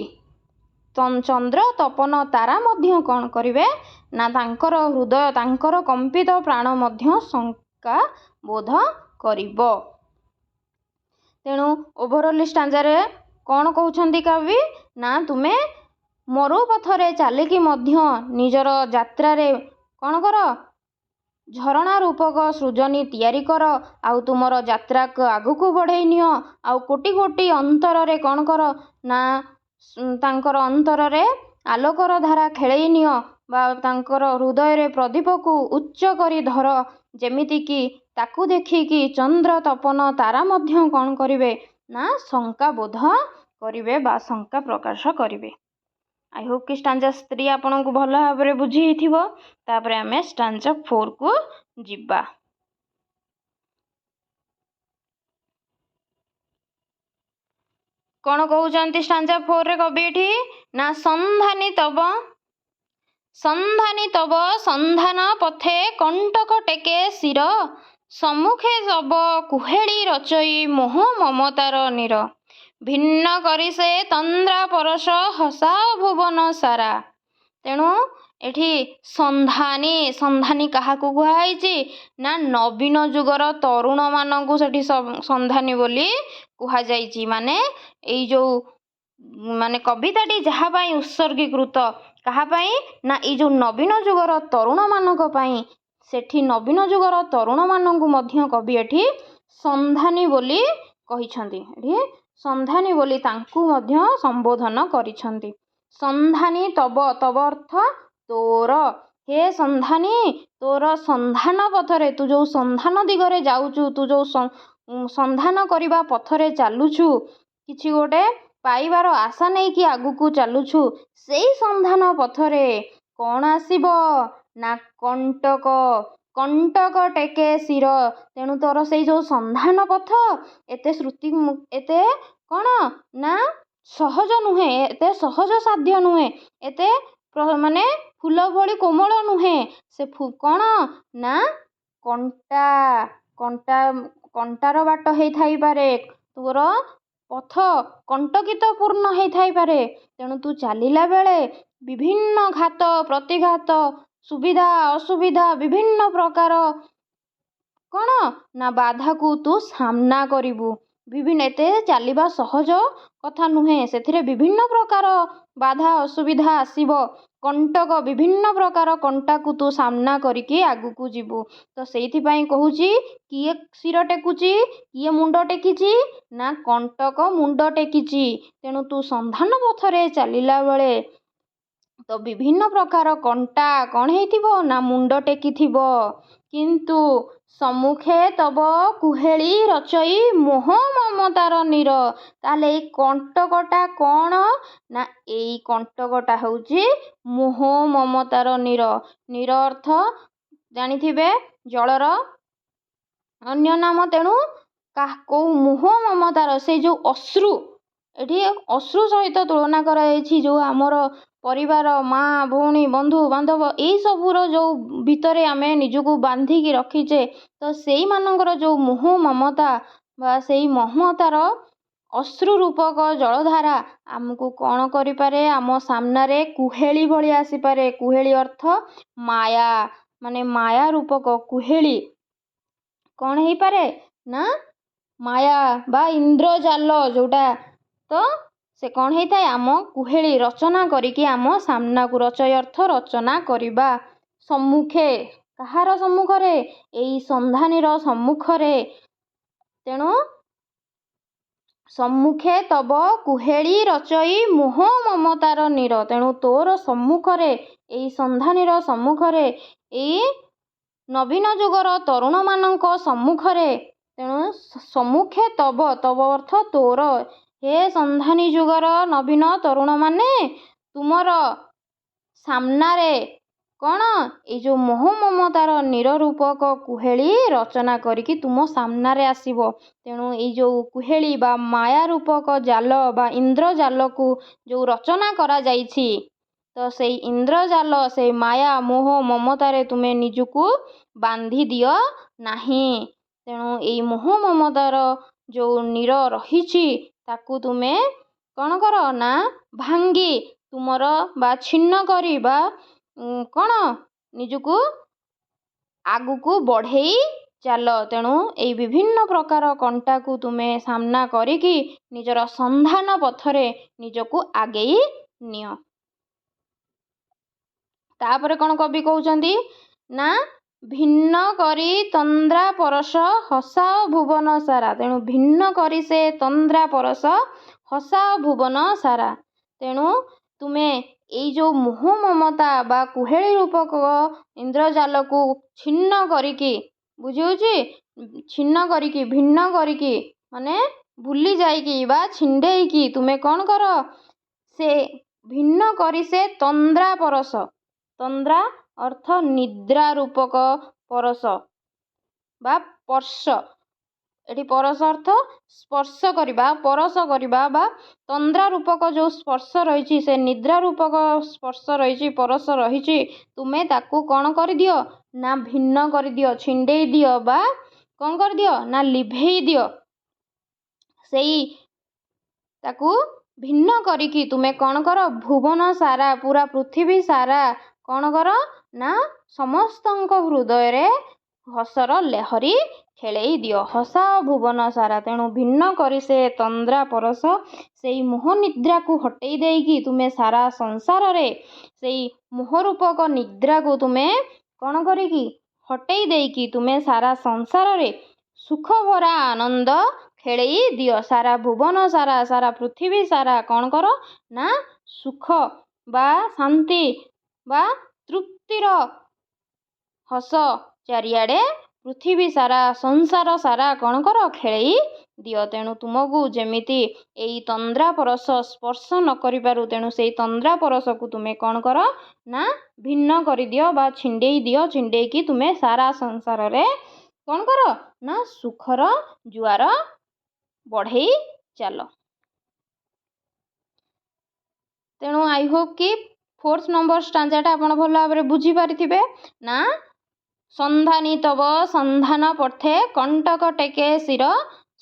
ଚନ୍ଦ୍ର, ତପନ, ତାରା ମଧ୍ୟ କ'ଣ କରିବେ ନା ତାଙ୍କର ହୃଦୟ, ତାଙ୍କର କମ୍ପିତ ପ୍ରାଣ ମଧ୍ୟ ଶଙ୍କା ବୋଧ କରିବ। ତେଣୁ ଓଭରଅଲ୍ ଷ୍ଟାଞ୍ଜାରେ କ'ଣ କହୁଛନ୍ତି କବି ନା ତୁମେ ମରୁପଥରେ ଚାଲିକି ମଧ୍ୟ ନିଜର ଯାତ୍ରାରେ କ'ଣ କର, ଝରଣା ରୂପକ ସୃଜନୀ ତିଆରି କର। ଆଉ ତୁମର ଯାତ୍ରାକୁ ଆଗକୁ ବଢ଼େଇ ନିଅ। ଆଉ କୋଟି କୋଟି ଅନ୍ତରରେ କ'ଣ କର ନା ତାଙ୍କର ଅନ୍ତରରେ ଆଲୋକର ଧାରା ଖେଳେଇ ନିଅ ବା ତାଙ୍କର ହୃଦୟରେ ପ୍ରଦୀପକୁ ଉଚ୍ଚ କରି ଧର। ଯେମିତିକି ତାକୁ ଦେଖିକି ଚନ୍ଦ୍ର, ତପନ, ତାରା ମଧ୍ୟ କ'ଣ କରିବେ ନା ଶଙ୍କା ବୋଧ କରିବେ ବା ଶଙ୍କା ପ୍ରକାଶ କରିବେ। ଆଇ ହୋପ୍ କି ଷ୍ଟାଞ୍ଜା 3 ଆପଣଙ୍କୁ ଭଲ ଭାବରେ ବୁଝି ହେଇଥିବ। ତାପରେ ଆମେ ଷ୍ଟାଞ୍ଜା 4କୁ ଯିବା। କ'ଣ କହୁଛନ୍ତି ଷ୍ଟାଞ୍ଜା 4ରେ କବି ଏଠି ନା ସନ୍ଧାନୀ ତବ ସନ୍ଧାନ ପଥେ କଣ୍ଟକ ଟେକେ ଶିର, ସମ୍ମୁଖେ ଶବ କୁହେଳି ରଚଇ ମୋହ ମମତାର ନୀର, ଭିନ୍ନ କରି ସେ ତନ୍ଦ୍ରା ପରଶ ହସାଅ ଭୁବନ ସାରା। ତେଣୁ ଏଠି ସନ୍ଧାନୀ ସନ୍ଧାନୀ କାହାକୁ କୁହାଯାଇଛି ନା ନବୀନ ଯୁଗର ତରୁଣମାନଙ୍କୁ ସେଠି ସନ୍ଧାନୀ ବୋଲି କୁହାଯାଇଛି। ମାନେ ଏଇ ଯେଉଁ ମାନେ କବିତାଟି ଯାହା ପାଇଁ ଉତ୍ସର୍ଗୀକୃତ କାହା ପାଇଁ ନା ଏଇ ଯେଉଁ ନବୀନ ଯୁଗର ତରୁଣମାନଙ୍କ ପାଇଁ, ସେଠି ନବୀନ ଯୁଗର ତରୁଣମାନଙ୍କୁ ମଧ୍ୟ କବି ଏଠି ସନ୍ଧାନୀ ବୋଲି କହିଛନ୍ତି। ଏଠି ସନ୍ଧାନୀ ବୋଲି ତାଙ୍କୁ ମଧ୍ୟ ସମ୍ବୋଧନ କରିଛନ୍ତି। ସନ୍ଧାନୀ ତବ, ତବ ଅର୍ଥ ତୋର, ହେ ସନ୍ଧାନୀ ତୋର ସନ୍ଧାନ ପଥରେ, ତୁ ଯେଉଁ ସନ୍ଧାନ ଦିଗରେ ଯାଉଛୁ, ତୁ ଯେଉଁ ସନ୍ଧାନ କରିବା ପଥରେ ଚାଲୁଛୁ, କିଛି ଗୋଟେ ପାଇବାର ଆଶା ନେଇକି ଆଗକୁ ଚାଲୁଛୁ, ସେଇ ସନ୍ଧାନ ପଥରେ କ'ଣ ଆସିବ ନା କଣ୍ଟକ, କଣ୍ଟକ ଟେକେ ଶିର। ତେଣୁ ତୋର ସେଇ ଯେଉଁ ସନ୍ଧାନ ପଥ ଏତେ କ'ଣ ନା ସହଜ ନୁହେଁ, ଏତେ ସହଜ ସାଧ୍ୟ ନୁହେଁ, ଏତେ ମାନେ ଫୁଲ ଭଳି କୋମଳ ନୁହେଁ। ସେ କ'ଣ ନା କଣ୍ଟା, କଣ୍ଟାର ବାଟ ହେଇଥାଇପାରେ, ତୋର ପଥ କଣ୍ଟକିତପୂର୍ଣ୍ଣ ହେଇଥାଇପାରେ। ତେଣୁ ତୁ ଚାଲିଲା ବେଳେ ବିଭିନ୍ନ ଘାତ ପ୍ରତିଘାତ, ସୁବିଧା ଅସୁବିଧା, ବିଭିନ୍ନ ପ୍ରକାର କ'ଣ ନା ବାଧାକୁ ତୁ ସାମ୍ନା କରିବୁ। ଏତେ ଚାଲିବା ସହଜ କଥା ନୁହେଁ, ସେଥିରେ ବିଭିନ୍ନ ପ୍ରକାର ବାଧା ଅସୁବିଧା ଆସିବ। କଣ୍ଟକ, ବିଭିନ୍ନ ପ୍ରକାର କଣ୍ଟାକୁ ତୁ ସାମ୍ନା କରିକି ଆଗକୁ ଯିବୁ। ତ ସେଇଥିପାଇଁ କହୁଛି, କିଏ ଶିର ଟେକୁଛି, କିଏ ମୁଣ୍ଡ ଟେକିଛି ନା କଣ୍ଟକ ମୁଣ୍ଡ ଟେକିଛି। ତେଣୁ ତୁ ସନ୍ଧାନ ପଥରେ ଚାଲିଲା ବେଳେ ତ ବିଭିନ୍ନ ପ୍ରକାର କଣ୍ଟା କ'ଣ ହେଇଥିବ ନା ମୁଣ୍ଡ ଟେକିଥିବ। କିନ୍ତୁ ସମ୍ମୁଖେ ତବ କୁହେଳି ରଚଇ ମୋହ ମମତାର ନୀର। ତାହେଲେ ଏଇ କଣ୍ଟକଟା କ'ଣ ନା ଏଇ କଣ୍ଟକଟା ହେଉଛି ମୋହ ମମତାର ନୀର। ନୀର ଅର୍ଥ ଜାଣିଥିବେ ଜଳର ଅନ୍ୟ ନାମ। ତେଣୁ କୋଉ ମୋହ ମମତାର ସେଇ ଯେଉଁ ଅଶ୍ରୁ, ଏଠି ଅଶ୍ରୁ ସହିତ ତୁଳନା କରାଯାଇଛି। ଯେଉଁ ଆମର ପରିବାର, ମା ଭଉଣୀ ବନ୍ଧୁ ବାନ୍ଧବ ଏଇସବୁର ଯେଉଁ ଭିତରେ ଆମେ ନିଜକୁ ବାନ୍ଧିକି ରଖିଛେ, ତ ସେଇମାନଙ୍କର ଯେଉଁ ମୋହ ମମତା ବା ସେଇ ମମତାର ଅଶ୍ରୁ ରୂପକ ଜଳଧାରା ଆମକୁ କ'ଣ କରିପାରେ, ଆମ ସାମ୍ନାରେ କୁହେଳି ଭଳି ଆସିପାରେ। କୁହେଳି ଅର୍ଥ ମାୟା, ମାନେ ମାୟା ରୂପକ କୁହେଳି କ'ଣ ହେଇପାରେ ନା ମାୟା ବା ଇନ୍ଦ୍ରଜାଲ ଯେଉଁଟା, ତ ସେ କ'ଣ ହେଇଥାଏ ଆମ କୁହେଳି ରଚନା କରିକି ଆମ ସାମ୍ନାକୁ, ରଚୟ ଅର୍ଥ ରଚନା କରିବା। ସମ୍ମୁଖେ, କାହାର ସମ୍ମୁଖରେ, ଏଇ ସନ୍ଧାନୀର ସମ୍ମୁଖରେ। ତେଣୁ ସମ୍ମୁଖେ ତବ କୁହେଳି ରଚଇ ମୋହ ମମତାର ନୀର। ତେଣୁ ତୋର ସମ୍ମୁଖରେ, ଏଇ ସନ୍ଧାନୀର ସମ୍ମୁଖରେ, ଏଇ ନବୀନ ଯୁଗର ତରୁଣମାନଙ୍କ ସମ୍ମୁଖରେ। ତେଣୁ ସମ୍ମୁଖେ ତବ, ତବ ଅର୍ଥ ତୋର, ହେ ସନ୍ଧାନୀ ଯୁଗର ନବୀନ ତରୁଣମାନେ ତୁମର ସାମ୍ନାରେ କ'ଣ ଏଇ ଯେଉଁ ମୋହ ମମତାର ନୀର ରୂପକ କୁହେଳି ରଚନା କରିକି ତୁମ ସାମ୍ନାରେ ଆସିବ। ତେଣୁ ଏଇ ଯେଉଁ କୁହେଳି ବା ମାୟା ରୂପକ ଜାଲ ବା ଇନ୍ଦ୍ରଜାଲକୁ ଯେଉଁ ରଚନା କରାଯାଇଛି, ତ ସେଇ ଇନ୍ଦ୍ରଜାଲ, ସେଇ ମାୟା ମୋହ ମମତାରେ ତୁମେ ନିଜକୁ ବାନ୍ଧି ଦିଅ ନାହିଁ। ତେଣୁ ଏଇ ମୋହ ମମତାର ଯେଉଁ ନୀର ରହିଛି ତାକୁ ତୁମେ କ'ଣ କର ନା ଭାଙ୍ଗି ତୁମର ବା ଛିନ୍ନ କରି ବା କ'ଣ ନିଜକୁ ଆଗକୁ ବଢ଼େଇ ଚାଲ। ତେଣୁ ଏଇ ବିଭିନ୍ନ ପ୍ରକାର କଣ୍ଟାକୁ ତୁମେ ସାମ୍ନା କରିକି ନିଜର ସନ୍ଧାନ ପଥରେ ନିଜକୁ ଆଗେଇ ନିଅ। ତାପରେ କ'ଣ କବି କହୁଛନ୍ତି ନା ଭିନ୍ନ କରି ତନ୍ଦ୍ରା ପରଶ ହସାଅ ଭୁବନ ସାରା। ତେଣୁ ଭିନ୍ନ କରି ସେ ତନ୍ଦ୍ରା ପରଶ ହସାଅ ଭୁବନ ସାରା। ତେଣୁ ତୁମେ ଏଇ ଯେଉଁ ମୋହ ମମତା ବା କୁହେଳି ରୂପକ ଇନ୍ଦ୍ରଜାଲକୁ ଛିନ୍ନ କରିକି, ବୁଝିହେଉଛି, ଛିନ୍ନ କରିକି, ଭିନ୍ନ କରିକି ମାନେ ଭୁଲି ଯାଇକି ବା ଛିଣ୍ଡେଇକି ତୁମେ କ'ଣ କର, ସେ ଭିନ୍ନ କରି ସେ ତନ୍ଦ୍ରା ପରଶ। ତନ୍ଦ୍ରା ଅର୍ଥ ନିଦ୍ରା ରୂପକ ପରଶ ବା ସ୍ପର୍ଶ। ଏଠି ପରଶ ଅର୍ଥ ସ୍ପର୍ଶ କରିବା, ପରଶ କରିବା ବା ତନ୍ଦ୍ରା ରୂପକ ଯେଉଁ ସ୍ପର୍ଶ ରହିଛି, ସେ ନିଦ୍ରା ରୂପକ ସ୍ପର୍ଶ ରହିଛି, ପରଶ ରହିଛି, ତୁମେ ତାକୁ କ'ଣ କରିଦିଅ ନା ଭିନ୍ନ କରିଦିଅ, ଛିଣ୍ଡେଇ ଦିଅ ବା କ'ଣ କରିଦିଅ ନା ଲିଭେଇ ଦିଅ। ସେଇ ତାକୁ ଭିନ୍ନ କରିକି ତୁମେ କ'ଣ କର, ଭୁବନ ସାରା, ପୁରା ପୃଥିବୀ ସାରା କ'ଣ କର ନା ସମସ୍ତଙ୍କ ହୃଦୟରେ ହସର ଲହରୀ ଖେଳେଇ ଦିଅ। ହସାଅ ଭୁବନ ସାରା। ତେଣୁ ଭିନ୍ନ କରି ସେ ତନ୍ଦ୍ରା ପରଶ ସେଇ ମୋହ ନିଦ୍ରାକୁ ହଟେଇ ଦେଇକି ତୁମେ ସାରା ସଂସାରରେ ସେଇ ମୋହରୂପକ ନିଦ୍ରାକୁ ତୁମେ କ'ଣ କରିକି ହଟେଇ ଦେଇକି ତୁମେ ସାରା ସଂସାରରେ ସୁଖ ଭରା ଆନନ୍ଦ ଖେଳେଇ ଦିଅ। ସାରା ଭୁବନ ସାରା, ସାରା ପୃଥିବୀ ସାରା କ'ଣ କର ନା ସୁଖ ବା ଶାନ୍ତି ବା ତୃପ୍ତିର ହସ ଚାରିଆଡ଼େ ପୃଥିବୀ ସାରା ସଂସାର ସାରା କ'ଣ କର ଖେଳେଇ ଦିଅ। ତେଣୁ ତୁମକୁ ଯେମିତି ଏଇ ତନ୍ଦ୍ରା ପରଶ ସ୍ପର୍ଶ ନ କରିପାରୁ, ତେଣୁ ସେଇ ତନ୍ଦ୍ରା ପରଶକୁ ତୁମେ କ'ଣ କର ନା ଭିନ୍ନ କରିଦିଅ ବା ଛିଣ୍ଡେଇ ଦିଅ। ଛିଣ୍ଡେଇକି ତୁମେ ସାରା ସଂସାରରେ କ'ଣ କର ନା ସୁଖର ଜୁଆର ବଢ଼େଇ ଚାଲ। ତେଣୁ ଆଇ ହୋପ୍ କି 4th ନମ୍ବର ଷ୍ଟାଞ୍ଜାଟା ଆପଣ ଭଲ ଭାବରେ ବୁଝିପାରିଥିବେ ନା। ସନ୍ଧାନୀ ତବ ସନ୍ଧାନ ପର୍ଥେ କଣ୍ଟକ ଟେକେ ଶିର,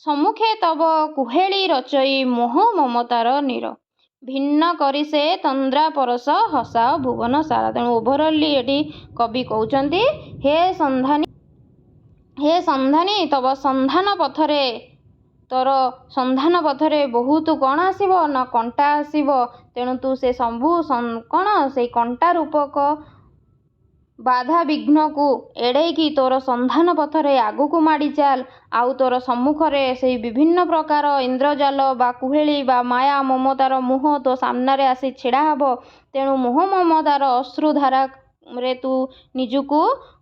ସମ୍ମୁଖେ ତବ କୁହେଳି ରଚଇ ମୋହ ମମତାର ନୀର, ଭିନ୍ନ କରି ସେ ତନ୍ଦ୍ରା ପରଶ ହସାଅ ଭୁବନ ସାରା। ତେଣୁ ଓଭରଅଲି ଏଠି କବି କହୁଛନ୍ତି ହେ ସନ୍ଧାନୀ ତବ ସନ୍ଧାନ ପଥରେ, ତୋର ସନ୍ଧାନ ପଥରେ ବହୁତ କ'ଣ ଆସିବ ନା କଣ୍ଟା ଆସିବ। ତେଣୁ ତୁ ସେ ସବୁ କ'ଣ ସେଇ କଣ୍ଟା ରୂପକ ବାଧା ବିଘ୍ନକୁ ଏଡ଼େଇକି ତୋର ସନ୍ଧାନ ପଥରେ ଆଗକୁ ମାଡ଼ି ଚାଲ। ଆଉ ତୋର ସମ୍ମୁଖରେ ସେଇ ବିଭିନ୍ନ ପ୍ରକାର ଇନ୍ଦ୍ରଜାଲ ବା କୁହେଳି ବା ମାୟା ମମତାର ମୋହ ତୋ ସାମ୍ନାରେ ଆସି ଛିଡ଼ା ହେବ। ତେଣୁ ମୋହ ମମତାର ଅଶ୍ରୁଧାରାରେ ତୁ ନିଜକୁ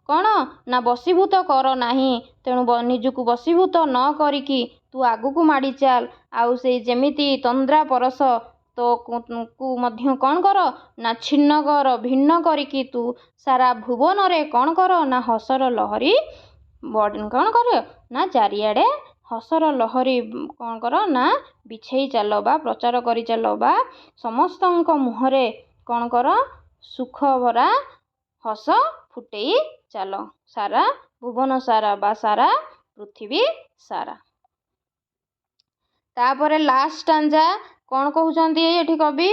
କ'ଣ ନା ବଶୀଭୂତ କର ନାହିଁ। ତେଣୁ ନିଜକୁ ବଶୀଭୂତ ନ କରିକି ତୁ ଆଗକୁ ମାଡ଼ି ଚାଲ। ଆଉ ସେଇ ଯେମିତି ତନ୍ଦ୍ରା ପରଶ ତୋକୁ ମଧ୍ୟ କ'ଣ କର ନା ଛିନ୍ନ କର, ଭିନ୍ନ କରିକି ତୁ ସାରା ଭୁବନରେ କ'ଣ କର ନା ହସର ଲହରୀ କ'ଣ କର ନା ଚାରିଆଡ଼େ ହସର ଲହରୀ କ'ଣ କର ନା ବିଛେଇ ଚାଲ ବା ପ୍ରଚାର କରି ଚାଲ ବା ସମସ୍ତଙ୍କ ମୁହଁରେ କ'ଣ କର ସୁଖ ଭରା ହସ ଫୁଟେଇ ଚାଲ ସାରା ଭୁବନ ସାରା ବା ସାରା ପୃଥିବୀ ସାରା। ତାପରେ ଲାଷ୍ଟ ଷ୍ଟାଞ୍ଜା କ'ଣ କହୁଛନ୍ତି ଏଠି କବି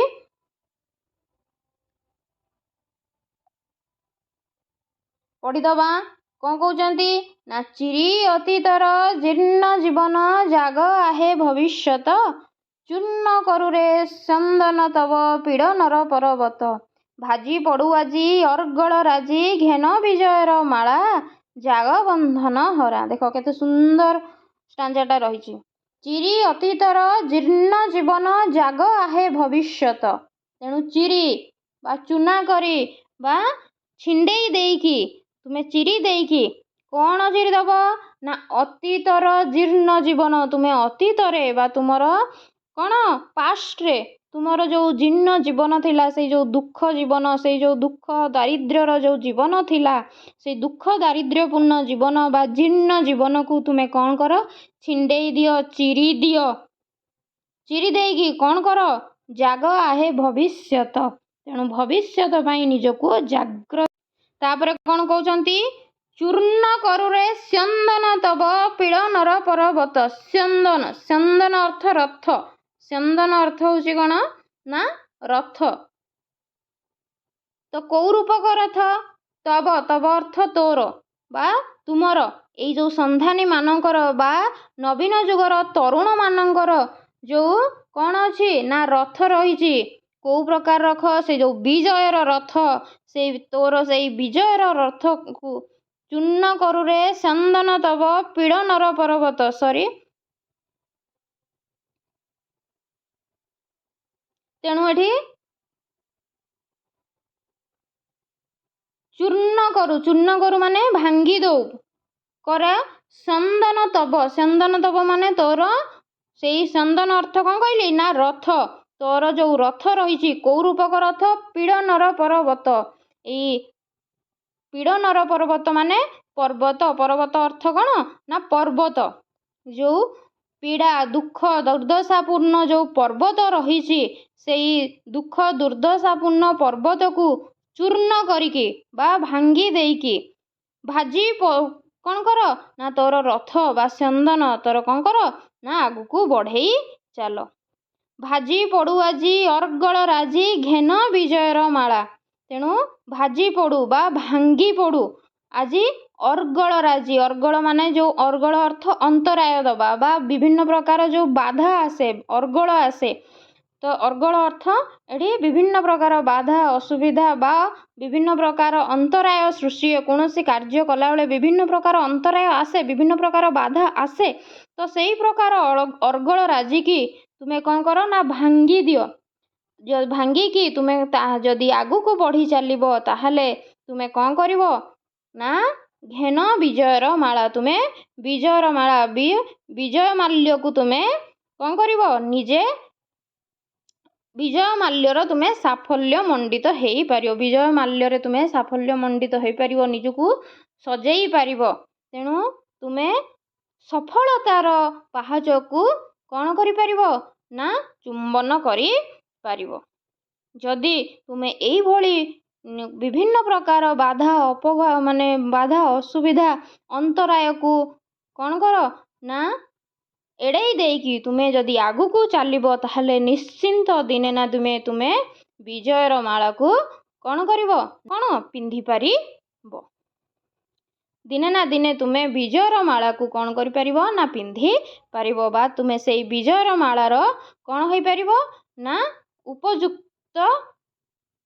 ପଢ଼ିଦବା। କ'ଣ କହୁଛନ୍ତି ନା ଚିରି ଅତୀତର ଜୀର୍ଣ୍ଣ ଜୀବନ ଜାଗ ଆହେ ଭବିଷ୍ୟତ, ଚୂର୍ଣ୍ଣ କରୁରେ ସ୍ୟନ୍ଦନ ତବ ପୀଡ଼ନର ପର୍ବତ, ଭାଜି ପଡ଼ୁ ଆଜି ଅର୍ଗଳ ରାଜି ଘେନ ବିଜୟର ମାଳା, ଜାଗ ବନ୍ଧନ ହରା। ଦେଖ କେତେ ସୁନ୍ଦର ଷ୍ଟାଞ୍ଜାଟା ରହିଛି। ଚିରି ଅତୀତର ଜୀର୍ଣ୍ଣ ଜୀବନ ଜାଗ ଆହେ ଭବିଷ୍ୟତ। ତେଣୁ ଚିରି ବା ଚୂନା କରି ବା ଛିଣ୍ଡେଇ ଦେଇକି ତୁମେ ଚିରି ଦେଇକି କ'ଣ ଚିରିଦେବ ନା ଅତୀତର ଜୀର୍ଣ୍ଣ ଜୀବନ। ତୁମେ ଅତୀତରେ ବା ତୁମର କ'ଣ ପାଷ୍ଟରେ ତୁମର ଯେଉଁ ଜୀର୍ଣ୍ଣ ଜୀବନ ଥିଲା, ସେଇ ଯେଉଁ ଦୁଃଖ ଜୀବନ, ସେଇ ଯେଉଁ ଦୁଃଖ ଦାରିଦ୍ର୍ୟର ଯେଉଁ ଜୀବନ ଥିଲା, ସେଇ ଦୁଃଖ ଦାରିଦ୍ର୍ୟପୂର୍ଣ୍ଣ ଜୀବନ ବା ଜୀର୍ଣ୍ଣ ଜୀବନକୁ ତୁମେ କ'ଣ କର ଛିଣ୍ଡେଇ ଦିଅ, ଚିରି ଦିଅ। ଚିରି ଦେଇକି କ'ଣ କର ଜାଗ ଆହେ ଭବିଷ୍ୟତ। ତେଣୁ ଭବିଷ୍ୟତ ପାଇଁ ନିଜକୁ ଜାଗ୍ରତ। ତାପରେ କ'ଣ କହୁଛନ୍ତି ଚୂର୍ଣ୍ଣ କରୁରେ ସ୍ୟନ୍ଦନ ତବ ପୀଡ଼ନର ପର୍ବତ। ସ୍ୟନ୍ଦନ, ସ୍ୟନ୍ଦନ ଅର୍ଥ ରଥ। ସ୍ୟନ୍ଦନ ଅର୍ଥ ହେଉଛି କ'ଣ ନା ରଥ। ତ କୋଉ ରୂପକ ରଥ? ତବ, ତବ ଅର୍ଥ ତୋର ବା ତୁମର। ଏଇ ଯେଉଁ ସନ୍ଧାନୀ ମାନଙ୍କର ବା ନବୀନ ଯୁଗର ତରୁଣ ମାନଙ୍କର ଯେଉଁ କ'ଣ ଅଛି ନା ରଥ ରହିଛି। କୋଉ ପ୍ରକାର ରଥ? ସେ ଯେଉଁ ବିଜୟର ରଥ, ସେଇ ତୋର ସେଇ ବିଜୟର ରଥକୁ ଚୂର୍ଣ୍ଣ କରୁରେ ସ୍ୟନ୍ଦନ ତବ ପୀଡ଼ନର ପର୍ବତ। ତେଣୁ ଏଠି ଚୂର୍ଣ୍ଣ କରୁ ମାନେ ଭାଙ୍ଗି ଦଉ କର। ସ୍ୟନ୍ଦନ ତବ, ସ୍ୟନ୍ଦନ ତବ ମାନେ ତୋର ସେଇ ସ୍ୟନ୍ଦନ ଅର୍ଥ କ'ଣ କହିଲି ନା ରଥ। ତୋର ଯେଉଁ ରଥ ରହିଛି କୋଉ ରୂପକ ରଥ? ପୀଡ଼ନର ପର୍ବତ। ଏଇ ପୀଡ଼ନର ପର୍ବତ ମାନେ ପର୍ବତ। ପର୍ବତ ଅର୍ଥ କ'ଣ ନା ପର୍ବତ। ଯେଉଁ ପୀଡ଼ା ଦୁଃଖ ଦୁର୍ଦ୍ଦଶାପୂର୍ଣ୍ଣ ଯେଉଁ ପର୍ବତ ରହିଛି, ସେଇ ଦୁଃଖ ଦୁର୍ଦ୍ଦଶାପୂର୍ଣ୍ଣ ପର୍ବତକୁ ଚୂର୍ଣ୍ଣ କରିକି ବା ଭାଙ୍ଗି ଦେଇକି ଭାଜି କ'ଣ କର ନା ତୋର ରଥ ବା ସ୍ୟନ୍ଦନ ତୋର କ'ଣ କର ନା ଆଗକୁ ବଢ଼େଇ ଚାଲ। ଭାଜି ପଡ଼ୁ ଆଜି ଅର୍ଗଳ ରାଜି ଘେନ ବିଜୟର ମାଳା। ତେଣୁ ଭାଜି ପଡ଼ୁ ବା ଭାଙ୍ଗି ପଡ଼ୁ ଆଜି ଅର୍ଗଳ ରାଜି। ଅର୍ଗଳ ମାନେ ଯେଉଁ ଅର୍ଗଳ ଅର୍ଥ ଅନ୍ତରାୟ ଦେବା ବା ବିଭିନ୍ନ ପ୍ରକାର ଯେଉଁ ବାଧା ଆସେ ଅର୍ଗଳ ଆସେ। ତ ଅର୍ଗଳ ଅର୍ଥ ଏଠି ବିଭିନ୍ନ ପ୍ରକାର ବାଧା ଅସୁବିଧା ବା ବିଭିନ୍ନ ପ୍ରକାର ଅନ୍ତରାୟ ସୃଷ୍ଟି କୌଣସି କାର୍ଯ୍ୟ କଲାବେଳେ ବିଭିନ୍ନ ପ୍ରକାର ଅନ୍ତରାୟ ଆସେ ବିଭିନ୍ନ ପ୍ରକାର ବାଧା ଆସେ। ତ ସେଇ ପ୍ରକାର ଅର୍ଗଳ ରାଜିକି ତୁମେ କ'ଣ କର ନା ଭାଙ୍ଗି ଦିଅ। ଭାଙ୍ଗିକି ତୁମେ ଯଦି ଆଗକୁ ବଢ଼ି ଚାଲିବ ତାହେଲେ ତୁମେ କ'ଣ କରିବ ନା ଘେନ ବିଜୟର ମାଳା। ତୁମେ ବିଜୟର ମାଳା ବିଜୟ ମାଲ୍ୟକୁ ତୁମେ କ'ଣ କରିବ ନିଜେ ବିଜୟ ମାଲ୍ୟର ତୁମେ ସାଫଲ୍ୟ ମଣ୍ଡିତ ହେଇପାରିବ। ବିଜୟ ମାଲ୍ୟରେ ତୁମେ ସାଫଲ୍ୟ ମଣ୍ଡିତ ହେଇପାରିବ ନିଜକୁ ସଜେଇ ପାରିବ। ତେଣୁ ତୁମେ ସଫଳତାର ପାହାଚକୁ କ'ଣ କରିପାରିବ ନା ଚୁମ୍ବନ କରିପାରିବ। ଯଦି ତୁମେ ଏଇଭଳି ବିଭିନ୍ନ ପ୍ରକାର ବାଧା ବାଧା ଅସୁବିଧା ଅନ୍ତରାୟକୁ କ'ଣ କର ନା ଏଡ଼େଇ ଦେଇକି ତୁମେ ଯଦି ଆଗକୁ ଚାଲିବ ତାହେଲେ ନିଶ୍ଚିନ୍ତ ଦିନେ ନା ତୁମେ ବିଜୟର ମାଳାକୁ କ'ଣ କରିବ କ'ଣ ପିନ୍ଧିପାରିବ। ଦିନେ ନା ଦିନେ ତୁମେ ବିଜୟର ମାଳାକୁ କ'ଣ କରିପାରିବ ନା ପିନ୍ଧିପାରିବ ବା ତୁମେ ସେଇ ବିଜୟର ମାଳାର କ'ଣ ହେଇପାରିବ ନା ଉପଯୁକ୍ତ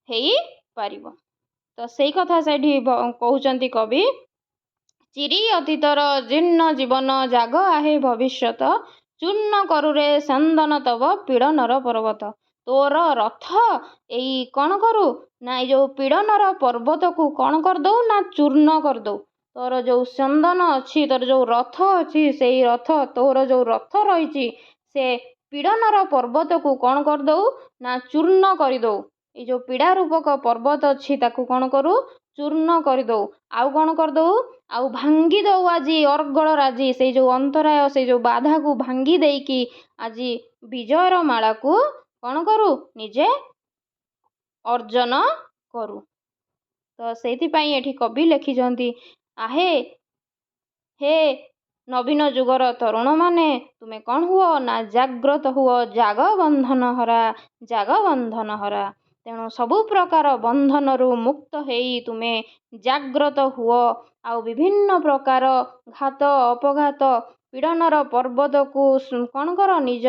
ହେଇପାରିବ। ତ ସେଇ କଥା ସେଠି କହୁଛନ୍ତି କବି, ଚିରି ଅତୀତର ଜୀର୍ଣ୍ଣ ଜୀବନ ଜାଗ ଆହେ ଭବିଷ୍ୟତ, ଚୂର୍ଣ୍ଣ କରୁରେ ସ୍ୟନ୍ଦନ ତବ ପୀଡ଼ନର ପର୍ବତ। ତୋର ରଥ ଏଇ କ'ଣ କରୁ ନା ଏଇ ଯେଉଁ ପୀଡ଼ନର ପର୍ବତକୁ କ'ଣ କରିଦେଉ ନା ଚୂର୍ଣ୍ଣ କରିଦେଉ। ତୋର ଯେଉଁ ସ୍ୟନ୍ଦନ ଅଛି ତୋର ଯେଉଁ ରଥ ଅଛି ସେଇ ରଥ ତୋର ଯେଉଁ ରଥ ରହିଛି ସେ ପୀଡ଼ନର ପର୍ବତକୁ କ'ଣ କରିଦେଉ ନା ଚୂର୍ଣ୍ଣ କରିଦେଉ। ଏଇ ଯେଉଁ ପୀଡ଼ା ରୂପକ ପର୍ବତ ଅଛି ତାକୁ କ'ଣ କରୁ ଚୂର୍ଣ୍ଣ କରିଦେଉ। ଆଉ କ'ଣ କରିଦେଉ ଆଉ ଭାଙ୍ଗି ଦେଉ ଆଜି ଅର୍ଗଳ ରାଜି ସେଇ ଯେଉଁ ଅନ୍ତରାୟ ସେଇ ଯେଉଁ ବାଧାକୁ ଭାଙ୍ଗି ଦେଇକି ଆଜି ବିଜୟର ମାଳାକୁ କ'ଣ କରୁ ନିଜେ ଅର୍ଜନ କରୁ। ତ ସେଇଥିପାଇଁ ଏଠି କବି ଲେଖିଛନ୍ତି, ଆହେ ହେ ନବୀନ ଯୁଗର ତରୁଣମାନେ ତୁମେ କ'ଣ ହୁଅ ନା ଜାଗ୍ରତ ହୁଅ ଜାଗ ବନ୍ଧନ ହରା ଜାଗ ବନ୍ଧନ ହରା। ତେଣୁ ସବୁ ପ୍ରକାର ବନ୍ଧନରୁ ମୁକ୍ତ ହେଇ ତୁମେ ଜାଗ୍ରତ ହୁଅ। ଆଉ ବିଭିନ୍ନ ପ୍ରକାର ଘାତ ଅପଘାତ ପୀଡ଼ନର ପର୍ବତକୁ କ'ଣ କର ନିଜ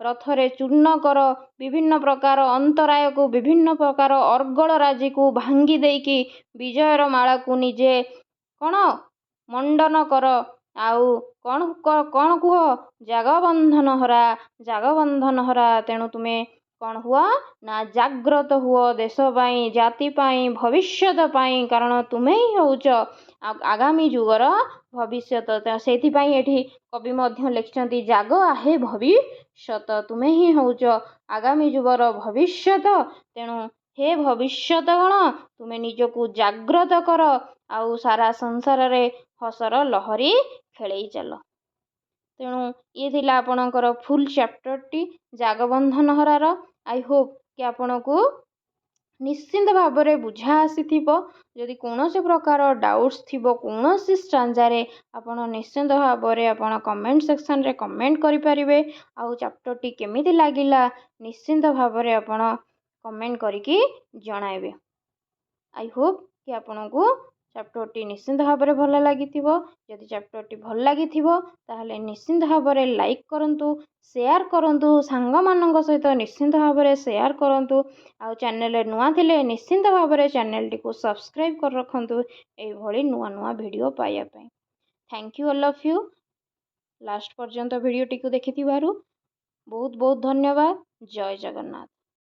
ରଥରେ ଚୂର୍ଣ୍ଣ କର। ବିଭିନ୍ନ ପ୍ରକାର ଅନ୍ତରାୟକୁ ବିଭିନ୍ନ ପ୍ରକାର ଅର୍ଗଳ ରାଜିକୁ ଭାଙ୍ଗି ଦେଇକି ବିଜୟର ମାଳାକୁ ନିଜେ କ'ଣ ମଣ୍ଡନ କର। ଆଉ କ'ଣ କୁହ ଜାଗବନ୍ଧନ ହରା ଜାଗବନ୍ଧନ ହରା। ତେଣୁ ତୁମେ କ'ଣ ହୁଅ ନା ଜାଗ୍ରତ ହୁଅ ଦେଶ ପାଇଁ ଜାତି ପାଇଁ ଭବିଷ୍ୟତ ପାଇଁ। କାରଣ ତୁମେ ହିଁ ହେଉଛ ଆଗାମୀ ଯୁଗର ଭବିଷ୍ୟତ। ସେଇଥିପାଇଁ ଏଠି କବି ମଧ୍ୟ ଲେଖିଛନ୍ତି ଜାଗ ଆହେ ଭବିଷ୍ୟତ। ତୁମେ ହିଁ ହେଉଛ ଆଗାମୀ ଯୁଗର ଭବିଷ୍ୟତ। ତେଣୁ ହେ ଭବିଷ୍ୟତ ଗଣ ତୁମେ ନିଜକୁ ଜାଗ୍ରତ କର ଆଉ ସାରା ସଂସାରରେ ହସର ଲହରୀ ଖେଳେଇ ଚାଲ। ତେଣୁ ଇଏ ଥିଲା ଆପଣଙ୍କର ଫୁଲ୍ ଚାପ୍ଟରଟି ଜାଗବନ୍ଧନ ହରାର। ଆଇ ହୋପ୍ କି ଆପଣଙ୍କୁ ନିଶ୍ଚିନ୍ତ ଭାବରେ ବୁଝା ଆସିଥିବ। ଯଦି କୌଣସି ପ୍ରକାର ଡାଉଟ୍ସ ଥିବ କୌଣସି ଷ୍ଟାଞ୍ଜାରେ ଆପଣ ନିଶ୍ଚିନ୍ତ ଭାବରେ ଆପଣ କମେଣ୍ଟ ସେକ୍ସନରେ କମେଣ୍ଟ କରିପାରିବେ। ଆଉ ଚାପ୍ଟରଟି କେମିତି ଲାଗିଲା ନିଶ୍ଚିନ୍ତ ଭାବରେ ଆପଣ କମେଣ୍ଟ କରିକି ଜଣାଇବେ। ଆଇ ହୋପ୍ କି ଆପଣଙ୍କୁ ଚାପ୍ଟରଟି ନିଶ୍ଚିନ୍ତ ଭାବରେ ଭଲ ଲାଗିଥିବ। ଯଦି ଚାପ୍ଟରଟି ଭଲ ଲାଗିଥିବ ତାହେଲେ ନିଶ୍ଚିନ୍ତ ଭାବରେ ଲାଇକ୍ କରନ୍ତୁ, ସେୟାର କରନ୍ତୁ, ସାଙ୍ଗମାନଙ୍କ ସହିତ ନିଶ୍ଚିନ୍ତ ଭାବରେ ସେୟାର କରନ୍ତୁ। ଆଉ ଚ୍ୟାନେଲରେ ନୂଆ ଥିଲେ ନିଶ୍ଚିନ୍ତ ଭାବରେ ଚ୍ୟାନେଲଟିକୁ ସବସ୍କ୍ରାଇବ୍ କରି ରଖନ୍ତୁ ଏଇଭଳି ନୂଆ ନୂଆ ଭିଡ଼ିଓ ପାଇବା ପାଇଁ। Thank you all of you. Last ପର୍ଯ୍ୟନ୍ତ ଭିଡ଼ିଓଟିକୁ ଦେଖିଥିବାରୁ ବହୁତ ବହୁତ ଧନ୍ୟବାଦ। ଜୟ ଜଗନ୍ନାଥ।